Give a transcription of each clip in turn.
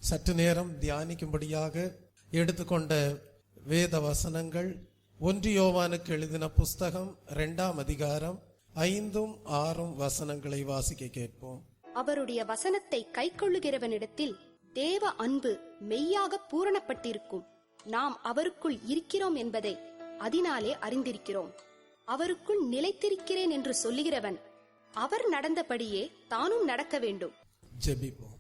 சற்று நேரம் தியானிக்கும்படியாக எடுத்துக்கொண்ட வேத வசனங்கள் 1 யோவானுக்கு எழுதின புஸ்தகம் 2ஆம் அதிகாரம் 5, 6 வசனங்களை வாசிக்க கேட்போம். அவருடைய வசனத்தை கைக்கொள்ளுகிறவனிடத்தில் தேவ அன்பு மெய்யாக பூரணப்பட்டிருக்கும். நாம் அவருக்குள் இருக்கிறோம் என்பதை அதனாலே அறிந்திருக்கிறோம். அவருக்குள் நிலைத்திருக்கிறேன் என்று சொல்லுகிறவன் அவர் நடந்தபடியே தானும் நடக்க வேண்டும். ஜெபிப்போம்.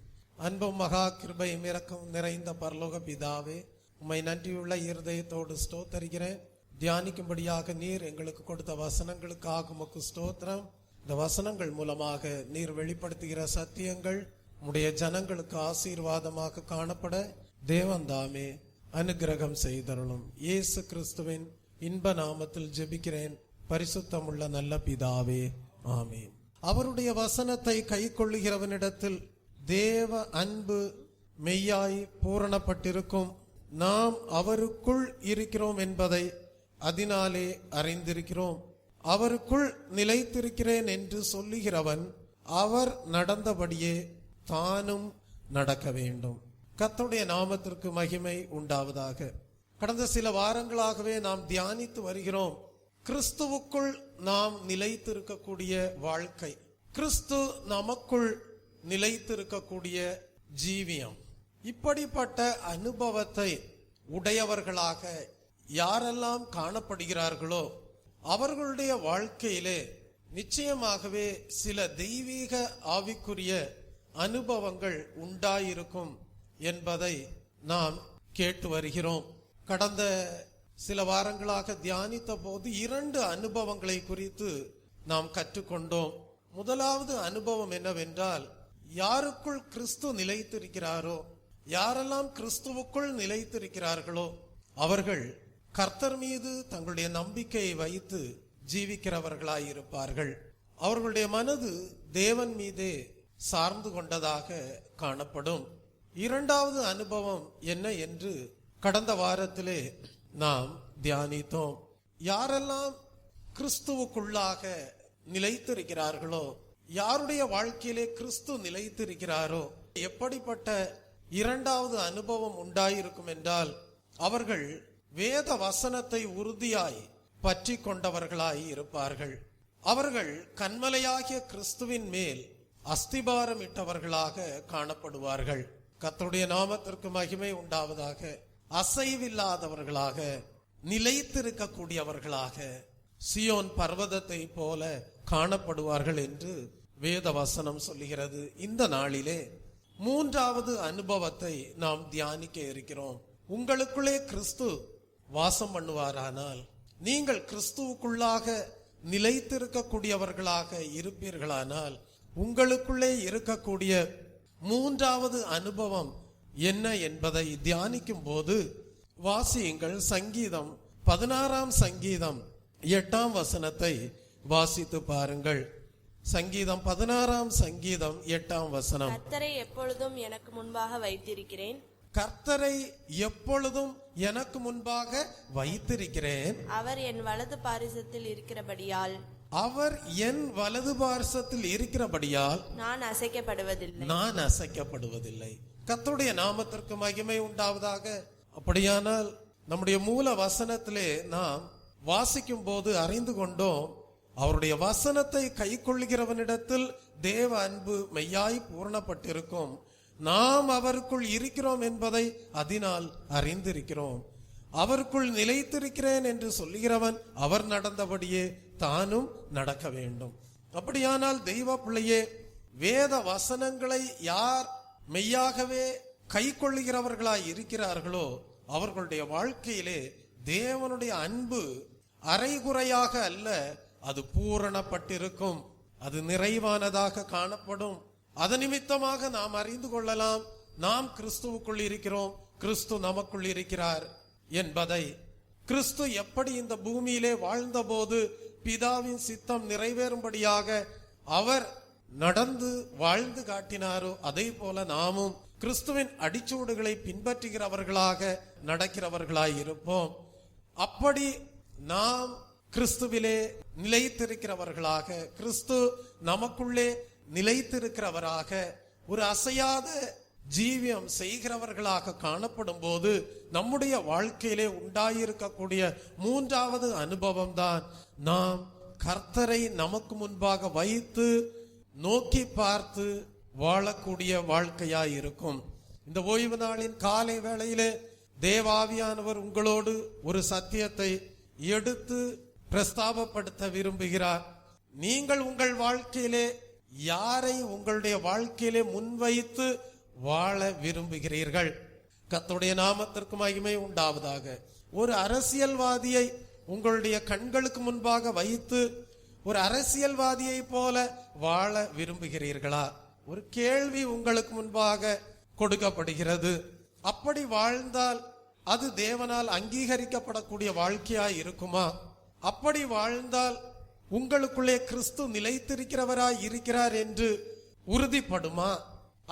அன்பும் மகா கிருபையும் இரக்கம் நிறைந்த பரலோக பிதாவே, உம்மை நன்றியுள்ள இருதயத்தோடு ஸ்தோத்தரிக்கிறேன். தியானிக்கும்படியாக நீர் எங்களுக்கு கொடுத்த வசனங்களுக்காக உமக்கு ஸ்தோத்திரம். இந்த வசனங்கள் மூலமாக நீர் வெளிப்படுத்துகிற சத்தியங்கள் உம்முடைய ஜனங்களுக்கு ஆசீர்வாதமாக காணப்பட தேவன்தாமே அனுக்கிரகம் செய்தருளும். இயேசு கிறிஸ்துவின் இன்ப நாமத்தில் ஜெபிக்கிறேன் பரிசுத்தமுள்ள நல்ல பிதாவே, ஆமென். அவருடைய வசனத்தை கைக்கொள்ளுகிறவனிடத்தில் தேவ அன்பு மெய்யாய் பூரணப்பட்டிருக்கும். நாம் அவருக்குள் இருக்கிறோம் என்பதை அதனாலே அறிந்திருக்கிறோம். அவருக்குள் நிலைத்திருக்கிறேன் என்று சொல்லுகிறவன் அவர் நடந்தபடியே தானும் நடக்க வேண்டும். கர்த்தருடைய நாமத்திற்கு மகிமை உண்டாவதாக. கடந்த சில வாரங்களாகவே நாம் தியானித்து வருகிறோம். கிறிஸ்துவுக்குள் நாம் நிலைத்திருக்கக்கூடிய வாழ்க்கை, கிறிஸ்து நமக்குள் நிலைத்திருக்கக்கூடிய ஜீவியம். இப்படிப்பட்ட அனுபவத்தை உடையவர்களாக யாரெல்லாம் காணப்படுகிறார்களோ அவர்களுடைய வாழ்க்கையிலே நிச்சயமாகவே சில தெய்வீக ஆவிக்குரிய அனுபவங்கள் உண்டாயிருக்கும் என்பதை நாம் கேட்டு வருகிறோம். கடந்த சில வாரங்களாக தியானித்த போது 2 அனுபவங்களை குறித்து நாம் கற்றுக்கொண்டோம். முதலாவது அனுபவம் என்னவென்றால், யாருக்குள் கிறிஸ்து நிலைத்திருக்கிறாரோ, யாரெல்லாம் கிறிஸ்துவுக்குள் நிலைத்திருக்கிறார்களோ அவர்கள் கர்த்தர் மீது தங்களுடைய நம்பிக்கையை வைத்து ஜீவிக்கிறவர்களாயிருப்பார்கள். அவர்களுடைய மனது தேவன் மீதே சார்ந்து கொண்டதாக காணப்படும். இரண்டாவது அனுபவம் என்ன என்று கடந்த வாரத்திலே நாம் தியானித்தோம். யாரெல்லாம் கிறிஸ்துவுக்குள்ளாக நிலைத்திருக்கிறார்களோ, யாருடைய வாழ்க்கையிலே கிறிஸ்து நிலைத்திருக்கிறாரோ, எப்படிப்பட்ட இரண்டாவது அனுபவம் உண்டாயிருக்கும் என்றால், அவர்கள் வேத வசனத்தை உறுதியாய் பற்றி கொண்டவர்களாய் இருப்பார்கள். அவர்கள் கன்மலையாகிய கிறிஸ்துவின் மேல் அஸ்திபாரம் இட்டவர்களாக காணப்படுவார்கள். கர்த்தருடைய நாமத்திற்கு மகிமை உண்டாவதாக. அசைவில்லாதவர்களாக, நிலைத்திருக்கக்கூடியவர்களாக, சியோன் பர்வதத்தை போல காணப்படுவார்கள் என்று வேத வசனம் சொல்லுகிறது. இந்த நாளிலே 3வது அனுபவத்தை நாம் தியானிக்க இருக்கிறோம். உங்களுக்குள்ளே கிறிஸ்து வாசம் பண்ணுவாரானால், நீங்கள் கிறிஸ்துவுக்குள்ளாக நிலைத்திருக்கக்கூடியவர்களாக இருப்பீர்களானால், உங்களுக்குள்ளே இருக்கக்கூடிய 3வது அனுபவம் என்ன என்பதை தியானிக்கும் போது வாசியுங்கள். சங்கீதம் 16ஆம் சங்கீதம் 8ஆம் வசனத்தை வாசித்து பாருங்கள். சங்கீதம் 16ஆம் சங்கீதம் 8ஆம் வசனம். கர்த்தரை எப்பொழுதும் எனக்கு முன்பாக வைத்திருக்கிறேன். கர்த்தரை எப்பொழுதும் எனக்கு முன்பாக வைத்திருக்கிறேன். அவர் என் வலது பாரிசத்தில் இருக்கிறபடியால், அவர் என் வலது பாரிசத்தில் இருக்கிறபடியால் நான் அசைக்கப்படுவதில்லை. கர்த்தருடைய நாமத்திற்கு மகிமை உண்டாவதாக. அப்படியானால் நம்முடைய மூல வசனத்திலே நாம் வாசிக்கும் போது அறிந்து கொண்டோம், அவருடைய வசனத்தை கைக்கொள்கிறவனிடத்தில் தேவ அன்பு மெய்யாய் பூரணப்பட்டிருக்கும். நாம் அவருக்குள் இருக்கிறோம் என்பதை அதனால் அறிந்திருக்கிறோம். அவருக்குள் நிலைத்திருக்கிறேன் என்று சொல்லுகிறவன் அவர் நடந்தபடியே தானும் நடக்க வேண்டும். அப்படியானால் தெய்வ பிள்ளையே, வேத வசனங்களை யார் மெய்யாகவே கைக்கொள்ளுகிறவர்களாய் இருக்கிறார்களோ அவர்களுடைய வாழ்க்கையிலே தேவனுடைய அன்பு அரைகுறையாக அல்ல, அது பூரணப்பட்டிருக்கும், அது நிறைவானதாக காணப்படும். அது நிமித்தமாக நாம் அறிந்து கொள்ளலாம், நாம் கிறிஸ்துவுக்குள் இருக்கிறோம், கிறிஸ்து நமக்குள் இருக்கிறார் என்பதை. கிறிஸ்து எப்படி இந்த பூமியிலே வாழ்ந்த போது பிதாவின் சித்தம் நிறைவேறும்படியாக அவர் நடந்து வாழ்ந்து காட்டினாரோ, அதே போல நாமும் கிறிஸ்துவின் அடிச்சூடுகளை பின்பற்றுகிறவர்களாக நடக்கிறவர்களாய் இருப்போம். அப்படி நாம் கிறிஸ்துவிலே நிலைத்திருக்கிறவர்களாக, கிறிஸ்து நமக்குள்ளே நிலைத்திருக்கிறவராக, ஒரு அசையாத ஜீவியம் செய்கிறவர்களாக காணப்படும் போது நம்முடைய வாழ்க்கையிலே உண்டாயிருக்கக்கூடிய மூன்றாவது அனுபவம் தான் நாம் கர்த்தரை நமக்கு முன்பாக வைத்து நோக்கி பார்த்து வாழக்கூடிய வாழ்க்கையாய் இருக்கும். இந்த ஓய்வு நாளின் காலை வேளையிலே தேவாவியானவர் உங்களோடு ஒரு சத்தியத்தை எடுத்து பிரஸ்தாபப்படுத்த விரும்புகிறார். நீங்கள் உங்கள் வாழ்க்கையிலே யாரை உங்களுடைய வாழ்க்கையிலே முன்வைத்து வாழ விரும்புகிறீர்கள்? கர்த்தருடைய நாமத்திற்கு மகிமை உண்டாவதாக. ஒரு அரசியல்வாதியை உங்களுடைய கண்களுக்கு முன்பாக வைத்து ஒரு அரசியல்வாதியை போல வாழ விரும்புகிறீர்களா? ஒரு கேள்வி உங்களுக்கு முன்பாக கொடுக்கப்படுகிறது. அப்படி வாழ்ந்தால் அது தேவனால் அங்கீகரிக்கப்படக்கூடிய வாழ்க்கையாய் இருக்குமா? அப்படி வாழ்ந்தால் உங்களுக்குள்ளே கிறிஸ்து நிலைத்திருக்கிறவராய் இருக்கிறார் என்று உறுதிப்படுமா?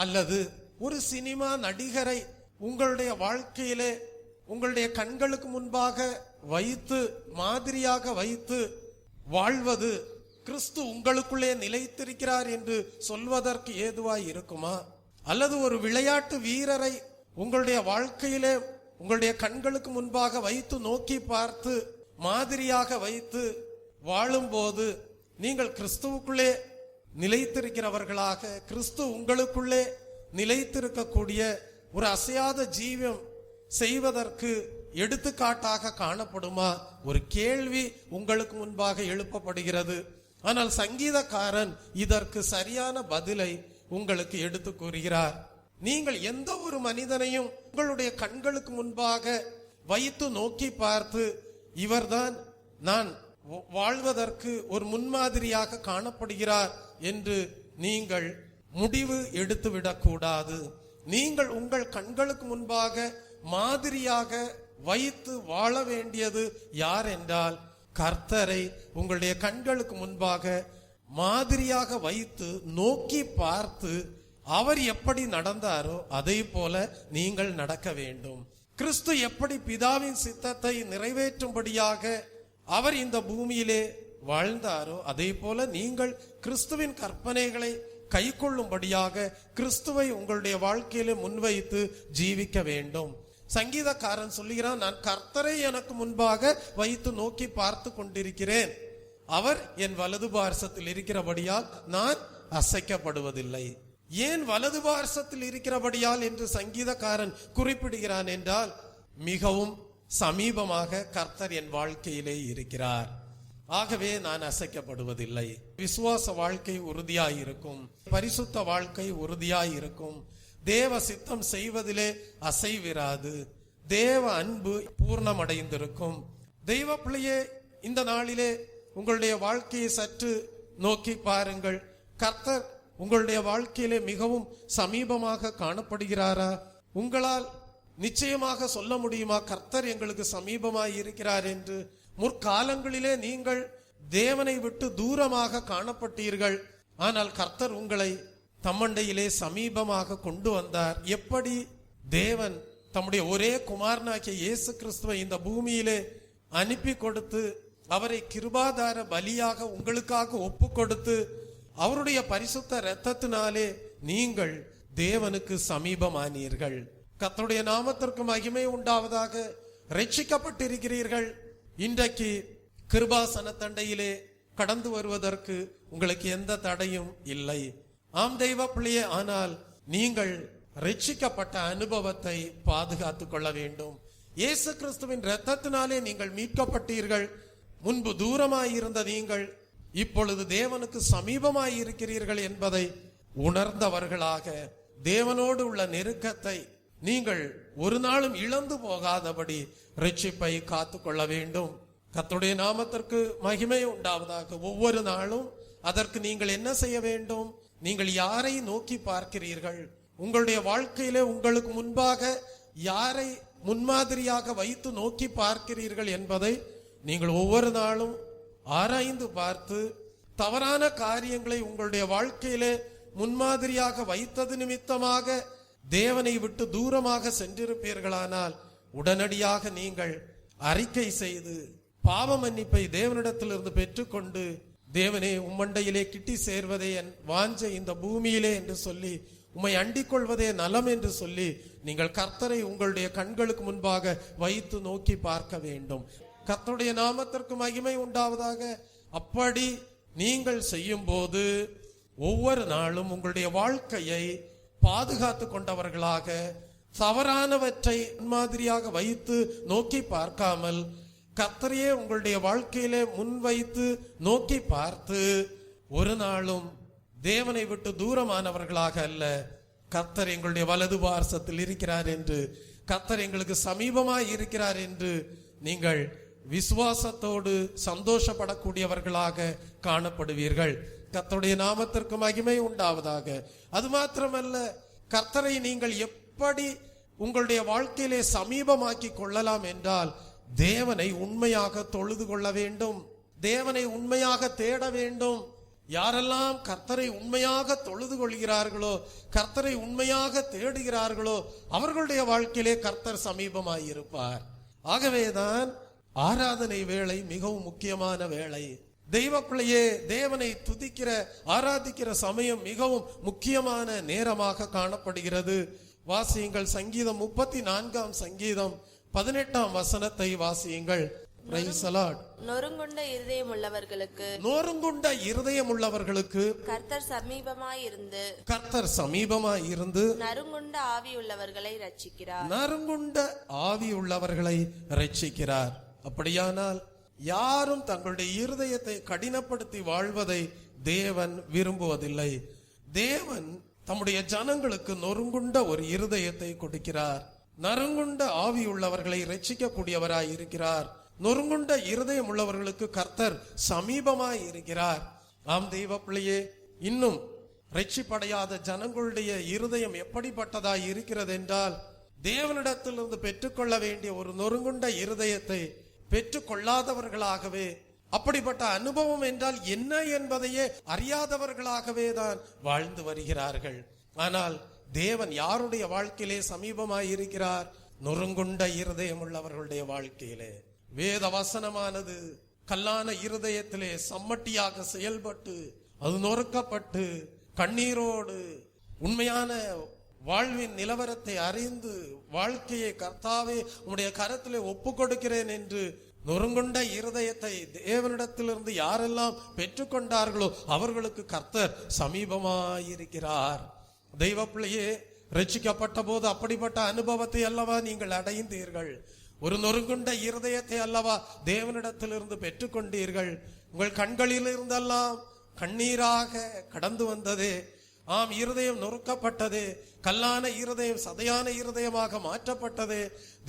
அல்லது ஒரு சினிமா நடிகரை உங்களுடைய வாழ்க்கையிலே உங்களுடைய கண்களுக்கு முன்பாக வைத்து மாதிரியாக வைத்து வாழ்வது கிறிஸ்து உங்களுக்குள்ளே நிலைத்திருக்கிறார் என்று சொல்வதற்கு ஏதுவாய் இருக்குமா? அல்லது ஒரு விளையாட்டு வீரரை உங்களுடைய வாழ்க்கையிலே உங்களுடைய கண்களுக்கு முன்பாக வைத்து நோக்கி பார்த்து மாதிரியாக வைத்து வாழும்போது நீங்கள் கிறிஸ்துவுக்குள்ளே நிலைத்திருக்கிறவர்களாக, கிறிஸ்து உங்களுக்குள்ளே நிலைத்திருக்கக்கூடிய ஒரு அசையாத ஜீவம் செய்வதற்கு எடுத்துக்காட்டாக காணப்படுமா? ஒரு கேள்வி உங்களுக்கு முன்பாக எழுப்பப்படுகிறது. ஆனால் சங்கீதக்காரன் இதற்கு சரியான பதிலை உங்களுக்கு எடுத்து கூறுகிறார். நீங்கள் எந்த ஒரு மனிதனையும் உங்களுடைய கண்களுக்கு முன்பாக வைத்து நோக்கி பார்த்து இவர்தான் நான் வாழ்வதற்கு ஒரு முன்மாதிரியாக காணப்படுகிறார் என்று நீங்கள் முடிவு எடுத்துவிடக்கூடாது. நீங்கள் உங்கள் கண்களுக்கு முன்பாக மாதிரியாக வைத்து வாழ வேண்டியது யார் என்றால் கர்த்தரை உங்களுடைய கண்களுக்கு முன்பாக மாதிரியாக வைத்து நோக்கி பார்த்து அவர் எப்படி நடந்தாரோ அதை போல நீங்கள் நடக்க வேண்டும். கிறிஸ்து எப்படி பிதாவின் சித்தத்தை நிறைவேற்றும்படியாக அவர் இந்த பூமியிலே வாழ்ந்தாரோ அதே போல நீங்கள் கிறிஸ்துவின் கற்பனைகளை கைக்கொள்ளும்படியாக கிறிஸ்துவை உங்களுடைய வாழ்க்கையிலே முன்வைத்து ஜீவிக்க வேண்டும். சங்கீதக்காரன் சொல்லுகிறான், நான் கர்த்தரை எனக்கு முன்பாக வைத்து நோக்கி பார்த்து கொண்டிருக்கிறேன். அவர் என் வலது பார்சத்தில் இருக்கிறபடியால் நான் அசைக்கப்படுவதில்லை. ஏன் வலது பார்சத்தில் இருக்கிறபடியால் என்று சங்கீதக்காரன் குறிப்பிடுகிறான் என்றால் மிகவும் சமீபமாக கர்த்தர் என் வாழ்க்கையிலே இருக்கிறார். ஆகவே நான் அசைக்கப்படுவதில்லை. விசுவாச வாழ்க்கை உறுதியாயிருக்கும், பரிசுத்த வாழ்க்கை உறுதியாயிருக்கும், தேவ சித்தம் செய்வதிலே அசைவிராது, தேவ அன்பு பூர்ணமடைந்திருக்கும். தெய்வ பிள்ளையே, இந்த நாளிலே உங்களுடைய வாழ்க்கையை சற்று நோக்கி பாருங்கள். கர்த்தர் உங்களுடைய வாழ்க்கையிலே மிகவும் சமீபமாக காணப்படுகிறாரா? உங்களால் நிச்சயமாக சொல்ல முடியுமா கர்த்தர் எங்களுக்கு சமீபமாய் இருக்கிறார் என்று? முற்காலங்களிலே நீங்கள் தேவனை விட்டு தூரமாக காணப்பட்டீர்கள். ஆனால் கர்த்தர் உங்களை தம்மண்டையிலே சமீபமாக கொண்டு வந்தார். எப்படி? தேவன் தம்முடைய ஒரே குமாரனாகிய இயேசு கிறிஸ்துவை இந்த பூமியிலே அனுப்பி கொடுத்து அவரை கிருபாதார பலியாக உங்களுக்காக ஒப்பு கொடுத்து அவருடைய பரிசுத்த இரத்தத்தினாலே நீங்கள் தேவனுக்கு சமீபமானீர்கள். கர்த்தருடைய நாமத்திற்கு மகிமை உண்டாவதாக. ரட்சிக்கப்பட்டிருக்கிறீர்கள். இன்றைக்கு கிருபாசன தண்டையிலே கடந்து வருவதற்கு உங்களுக்கு எந்த தடையும் இல்லை. ஆம் தெய்வ பிள்ளையே, ஆனால் நீங்கள் ரட்சிக்கப்பட்ட அனுபவத்தை பாதுகாத்துக் கொள்ள வேண்டும். இயேசு கிறிஸ்துவின் இரத்தத்தினாலே நீங்கள் மீட்கப்பட்டீர்கள். முன்பு தூரமாயிருந்த நீங்கள் இப்பொழுது தேவனுக்கு சமீபமாய் இருக்கிறீர்கள் என்பதை உணர்ந்தவர்களாக தேவனோடு உள்ள நெருக்கத்தை நீங்கள் ஒரு நாளும் இழந்து போகாதபடி ரட்சிப்பை காத்துக்கொள்ள வேண்டும். கர்த்தருடைய நாமத்திற்கு மகிமை உண்டாவதாக. ஒவ்வொரு நாளும் அதற்கு நீங்கள் என்ன செய்ய வேண்டும்? நீங்கள் யாரை நோக்கி பார்க்கிறீர்கள்? உங்களுடைய வாழ்க்கையிலே உங்களுக்கு முன்பாக யாரை முன்மாதிரியாக வைத்து நோக்கி பார்க்கிறீர்கள் என்பதை நீங்கள் ஒவ்வொரு நாளும் ஆராய்ந்து பார்த்து தவறான காரியங்களை உங்களுடைய வாழ்க்கையிலே முன்மாதிரியாக வைத்தது நிமித்தமாக தேவனை விட்டு தூரமாக சென்றிருப்பீர்களானால் உடனடியாக நீங்கள் அறிக்கை செய்து பாவ மன்னிப்பை தேவனிடத்திலிருந்து பெற்றுக்கொண்டு தேவனே உம்மண்டையிலே கிட்டி சேர்வதே என் வாஞ்சை இந்த பூமியிலே என்று சொல்லி உம்மை அண்டிக் கொள்வதே நலம் என்று சொல்லி நீங்கள் கர்த்தரை உங்களுடைய கண்களுக்கு முன்பாக வைத்து நோக்கி பார்க்க வேண்டும். கர்த்தருடைய நாமத்திற்கு மகிமை உண்டாவதாக. அப்படி நீங்கள் செய்யும் போது ஒவ்வொரு நாளும் உங்களுடைய வாழ்க்கையை பாதுகாத்து கொண்டவர்களாக, தவறானவற்றை மாதிரியாக வைத்து நோக்கி பார்க்காமல் கர்த்தரையே உங்களுடைய வாழ்க்கையிலே முன்வைத்து நோக்கி பார்த்து ஒரு நாளும் தேவனை விட்டு தூரமானவர்களாக அல்ல, கர்த்தர் எங்களுடைய வலது பார்சத்தில் இருக்கிறார் என்று, கர்த்தர் எங்களுக்கு சமீபமாய் இருக்கிறார் என்று நீங்கள் விசுவாசத்தோடு சந்தோஷப்படக்கூடியவர்களாக காணப்படுவீர்கள். கர்த்தருடைய நாமத்திற்கு மகிமை உண்டாவதாக. அது மாத்திரமல்ல, கர்த்தரை நீங்கள் எப்படி உங்களுடைய வாழ்க்கையிலே சமீபமாக்கி கொள்ளலாம் என்றால் தேவனை உண்மையாக தொழுது கொள்ள வேண்டும், தேவனை உண்மையாக தேட வேண்டும். யாரெல்லாம் கர்த்தரை உண்மையாக தொழுது கொள்கிறார்களோ, கர்த்தரை உண்மையாக தேடுகிறார்களோ அவர்களுடைய வாழ்க்கையிலே கர்த்தர் சமீபமாயிருப்பார். ஆகவேதான் ஆராதனை வேளை மிகவும் முக்கியமான வேளை. தெய்வ பிள்ளையே, தேவனை துதிக்கிற ஆராதிக்கிற சமயம் மிகவும் முக்கியமான நேரமாக காணப்படுகிறது. வாசியுங்கள் சங்கீதம் 34 சங்கீதம் 18 வசனத்தை வாசியுங்கள். நொறுங்குண்ட இருதயம் உள்ளவர்களுக்கு, நொறுங்குண்ட இருதயம் உள்ளவர்களுக்கு கர்த்தர் சமீபமாயிருந்து, கர்த்தர் சமீபமாயிருந்து நறுங்குண்ட ஆவி உள்ளவர்களை ரட்சிக்கிறார், நறுங்குண்ட ஆவி உள்ளவர்களை ரட்சிக்கிறார். அப்படியானால் யாரும் தங்களுடைய இருதயத்தை கடினப்படுத்தி வாழ்வதை தேவன் விரும்புவதில்லை. தேவன் தம்முடைய ஜனங்களுக்கு நொறுங்குண்ட ஒரு இருதயத்தை கொடுக்கிறார். நறுங்குண்ட ஆவி உள்ளவர்களை ரட்சிக்கக்கூடியவராய் இருக்கிறார். நொறுங்குண்ட இருதயம் உள்ளவர்களுக்கு கர்த்தர் சமீபமாய் இருக்கிறார். ஆம் தெய்வ பிள்ளையே, இன்னும் ரட்சிப்படையாத ஜனங்களுடைய இருதயம் எப்படிப்பட்டதாய் இருக்கிறது என்றால், தேவனிடத்திலிருந்து பெற்றுக்கொள்ள வேண்டிய ஒரு நொறுங்குண்ட இருதயத்தை பெற்றுக்கொள்ளாதவர்களாகவே, அப்படிப்பட்ட அனுபவம் என்றால் என்ன என்பதையே அறியாதவர்களாகவே தான் வாழ்ந்து வருகிறார்கள். ஆனால் தேவன் யாருடைய வாழ்க்கையிலே சமீபமாய் இருக்கிறார்? நொறுங்குண்ட இருதயம் உள்ளவர்களுடைய வாழ்க்கையிலே. வேத வசனமானது கல்லான இருதயத்திலே சம்மட்டியாக செயல்பட்டு அது நொறுக்கப்பட்டு கண்ணீரோடு உண்மையான வாழ்வின் நிலவரத்தை அறிந்து வாழ்க்கையை கர்த்தாவே உம்முடைய கரத்திலே ஒப்பு கொடுக்கிறேன் என்று நொறுங்குண்ட இருதயத்தை தேவனிடத்திலிருந்து யாரெல்லாம் பெற்றுக்கொண்டார்களோ அவர்களுக்கு கர்த்தர் சமீபமாயிருக்கிறார். தெய்வ பிள்ளையே, ரட்சிக்கப்பட்ட போது அப்படிப்பட்ட அனுபவத்தை அல்லவா நீங்கள் அடைந்தீர்கள்? ஒரு நொறுங்குண்ட இருதயத்தை அல்லவா தேவனிடத்திலிருந்து பெற்றுக்கொண்டீர்கள்? உங்கள் கண்களில் இருந்தெல்லாம் கண்ணீராக கடந்து வந்ததே. ஆம், இருதயம் நொறுக்கப்பட்டது, கல்லான இருதயம் சதையான இருதயமாக மாற்றப்பட்டது.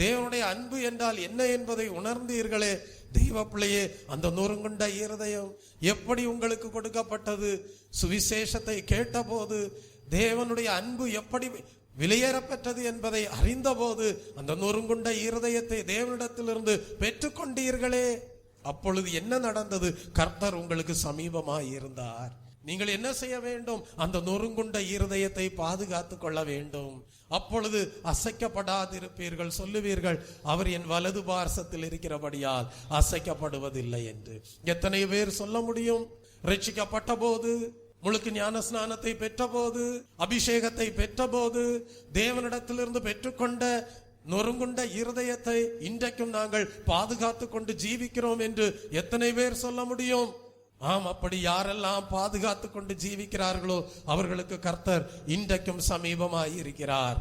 தேவனுடைய அன்பு என்றால் என்ன என்பதை உணர்ந்தீர்களே. தெய்வ பிள்ளையே, அந்த நொறுங்குண்ட இருதயம் எப்படி உங்களுக்கு கொடுக்கப்பட்டது? சுவிசேஷத்தை கேட்டபோது தேவனுடைய அன்பு எப்படி விலையேறப்பட்டது என்பதை அறிந்த போது அந்த நொறுங்குண்ட இருதயத்தை தேவனிடத்திலிருந்து பெற்றுக்கொண்டீர்களே. அப்பொழுது என்ன நடந்தது? கர்த்தர் உங்களுக்கு சமீபமாய் இருந்தார். நீங்கள் என்ன செய்ய வேண்டும்? அந்த நொறுங்குண்ட இருதயத்தை பாதுகாத்து கொள்ள வேண்டும். அப்பொழுது அசைக்கப்படாதிருப்பீர்கள். சொல்லுவீர்கள், அவர் என் வலது பார்சத்தில் இருக்கிறபடியால் அசைக்கப்படுவதில்லை என்று. எத்தனை பேர் சொல்ல முடியும்? ரட்சிக்கப்பட்ட போது, முழுக்கு ஞான ஸ்நானத்தை பெற்ற போது, அபிஷேகத்தை பெற்ற போது, தேவனிடத்திலிருந்து பெற்றுக்கொண்ட நொறுங்குண்ட இருதயத்தை இன்றைக்கும் நாங்கள் பாதுகாத்து கொண்டு ஜீவிக்கிறோம் என்று எத்தனை பேர் சொல்ல முடியும்? ஆம், அப்படி யாரெல்லாம் பாதுகாத்து கொண்டு ஜீவிக்கிறார்களோ அவர்களுக்கு கர்த்தர் இன்றைக்கும் சமீபமாய் இருக்கிறார்.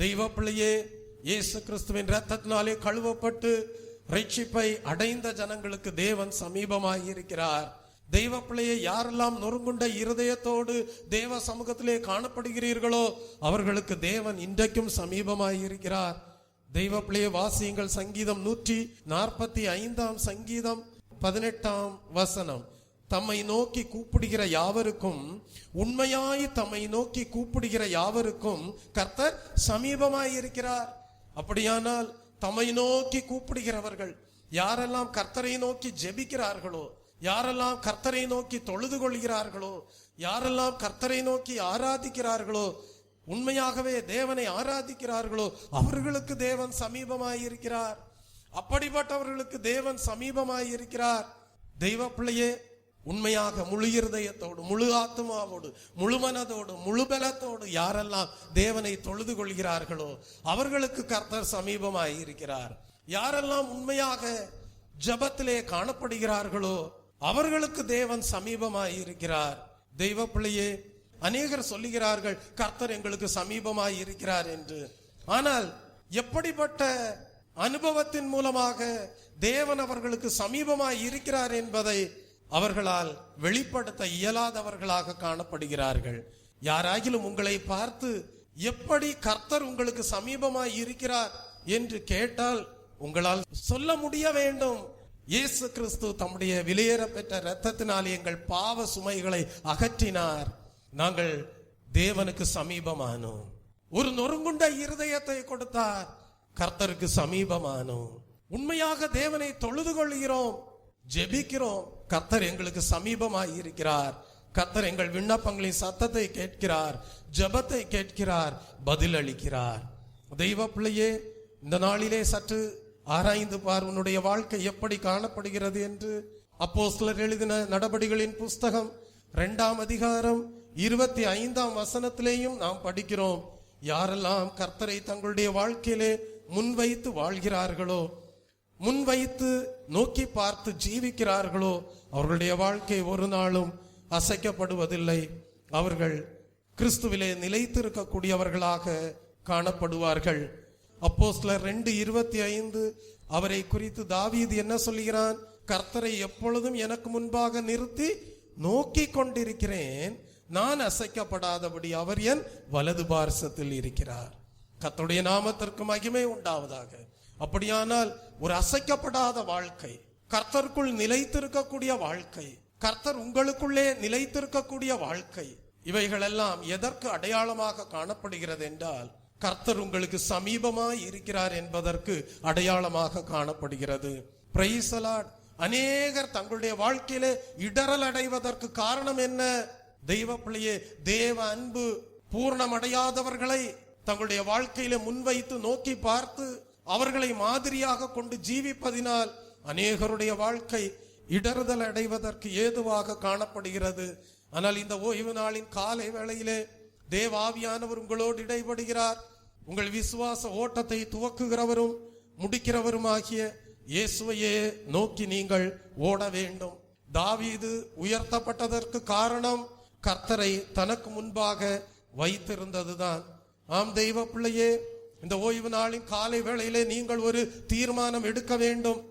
தெய்வ பிள்ளையே, இயேசு கிறிஸ்துவின் இரத்தத்தினாலே கழுவப்பட்டு ரட்சிப்பை அடைந்த ஜனங்களுக்கு தேவன் சமீபமாய் இருக்கிறார். தெய்வ பிள்ளையை, யாரெல்லாம் நொறுங்குண்ட இருதயத்தோடு தேவ சமூகத்திலே காணப்படுகிறீர்களோ அவர்களுக்கு தேவன் இன்றைக்கும் சமீபமாய் இருக்கிறார். தெய்வ பிள்ளையை, வாசியுங்கள் சங்கீதம் 145 சங்கீதம் 18 வசனம். தம்மை நோக்கி கூப்பிடுகிற யாவருக்கும், உண்மையாய் தம்மை நோக்கி கூப்பிடுகிற யாவருக்கும் கர்த்தர் சமீபமாய் இருக்கிறார். அப்படியானால் தம்மை நோக்கி கூப்பிடுகிறவர்கள் யாரெல்லாம் கர்த்தரை நோக்கி ஜெபிக்கிறார்களோ, யாரெல்லாம் கர்த்தரை நோக்கி தொழுது கொள்கிறார்களோ, யாரெல்லாம் கர்த்தரை நோக்கி ஆராதிக்கிறார்களோ, உண்மையாகவே தேவனை ஆராதிக்கிறார்களோ அவர்களுக்கு தேவன் சமீபமாயிருக்கிறார். அப்படிப்பட்டவர்களுக்கு தேவன் சமீபமாயிருக்கிறார். தெய்வ பிள்ளையே, உண்மையாக முழு இருதயத்தோடு, முழு ஆத்மாவோடு, முழு மனதோடு, முழு பலத்தோடு யாரெல்லாம் தேவனை தொழுது கொள்கிறார்களோ அவர்களுக்கு கர்த்தர் சமீபமாய் இருக்கிறார். யாரெல்லாம் உண்மையாக ஜெபத்திலே காணப்படுகிறார்களோ அவர்களுக்கு தேவன் சமீபமாய் இருக்கிறார். தெய்வ பிள்ளையே, அநேகர் சொல்லுகிறார்கள் கர்த்தர் எங்களுக்கு சமீபமாய் இருக்கிறார் என்று. ஆனால் எப்படிப்பட்ட அனுபவத்தின் மூலமாக தேவன் அவர்களுக்கு சமீபமாய் இருக்கிறார் என்பதை அவர்களால் வெளிப்படுத்த இயலாதவர்களாக காணப்படுகிறார்கள். யாராகிலும் உங்களை பார்த்து எப்படி கர்த்தர் உங்களுக்கு சமீபமாய் இருக்கிறார் என்று கேட்டால் உங்களால் சொல்ல முடிய வேண்டும், இயேசு கிறிஸ்து தம்முடைய விலையேற பெற்ற இரத்தத்தினால் எங்கள் பாவ சுமைகளை அகற்றினார், நாங்கள் தேவனுக்கு சமீபமானோம். ஒரு நொறுங்குண்ட இருதயத்தை கொடுத்தார், கர்த்தருக்கு சமீபமானோம். உண்மையாக தேவனை தொழுது கொள்கிறோம், ஜெபிக்கிறோம், கர்த்தர் எங்களுக்கு சமீபமாய் இருக்கிறார். கர்த்தர் எங்கள் விண்ணப்பங்களின் சத்தத்தை கேட்கிறார், ஜெபத்தை கேட்கிறார், பதில் அளிக்கிறார். தெய்வ பிள்ளையே, இந்த நாளிலே சற்று ஆராய்ந்து பார், உன்னுடைய வாழ்க்கை எப்படி காணப்படுகிறது என்று. அப்போஸ்தலர் எழுதின நடபடிகளின் புஸ்தகம் 2ஆம் அதிகாரம் 25ஆம் வசனத்திலேயும் நாம் படிக்கிறோம், யாரெல்லாம் கர்த்தரை தங்களுடைய வாழ்க்கையிலே முன்வைத்து வாழ்கிறார்களோ, முன்வைத்து நோக்கி பார்த்து ஜீவிக்கிறார்களோ அவர்களுடைய வாழ்க்கை ஒரு நாளும் அசைக்கப்படுவதில்லை. அவர்கள் கிறிஸ்துவிலே நிலைத்திருக்கக்கூடியவர்களாக காணப்படுவார்கள். அப்போஸ்தலர் 2:25 அவரை குறித்து தாவீது என்ன சொல்கிறான்? கர்த்தரை எப்பொழுதும் எனக்கு முன்பாக நிறுத்தி நோக்கி கொண்டிருக்கிறேன், நான் அசைக்கப்படாதபடி அவர் என் வலது பார்சத்தில் இருக்கிறார். கர்த்தருடைய நாமத்திற்கு மகிமை உண்டாவதாக. அப்படியானால் ஒரு அசைக்கப்படாத வாழ்க்கை, கர்த்தருக்குள் நிலைத்திருக்கக்கூடிய வாழ்க்கை, கர்த்தர் உங்களுக்குள்ளே நிலைத்திருக்கக்கூடிய வாழ்க்கை, இவைகளெல்லாம் எதற்கு அடையாளமாக காணப்படுகிறது என்றால் கர்த்தர் உங்களுக்கு சமீபமாய் இருக்கிறார் என்பதற்கு அடையாளமாக காணப்படுகிறது. Price the Lord. அநேகர் தங்களுடைய வாழ்க்கையிலே இடறல் அடைவதற்கு காரணம் என்ன? தெய்வ பிள்ளையே, தேவ அன்பு பூர்ணமடையாதவர்களை தங்களுடைய வாழ்க்கையில முன்வைத்து நோக்கி பார்த்து அவர்களை மாதிரியாக கொண்டு ஜீவிப்பதினால் அநேகருடைய வாழ்க்கை இடறுதல் அடைவதற்கு ஏதுவாக காணப்படுகிறது. ஆனால் இந்த ஓய்வு நாளின் காலை வேளையிலே தேவ ஆவியானவர் உங்களோடு இடைபடுகிறார். உங்கள் விசுவாச ஓட்டத்தை துவக்குகிறவரும் முடிக்கிறவருமாகிய இயேசுவையே நோக்கி நீங்கள் ஓட வேண்டும். தாவீது உயர்த்தப்பட்டதற்கு காரணம் கர்த்தரை தனக்கு முன்பாக வைத்திருந்ததுதான். ஆம் தெய்வ பிள்ளையே, இந்த ஓய்வு நாளின் காலை வேளையிலே நீங்கள் ஒரு தீர்மானம் எடுக்க வேண்டும்.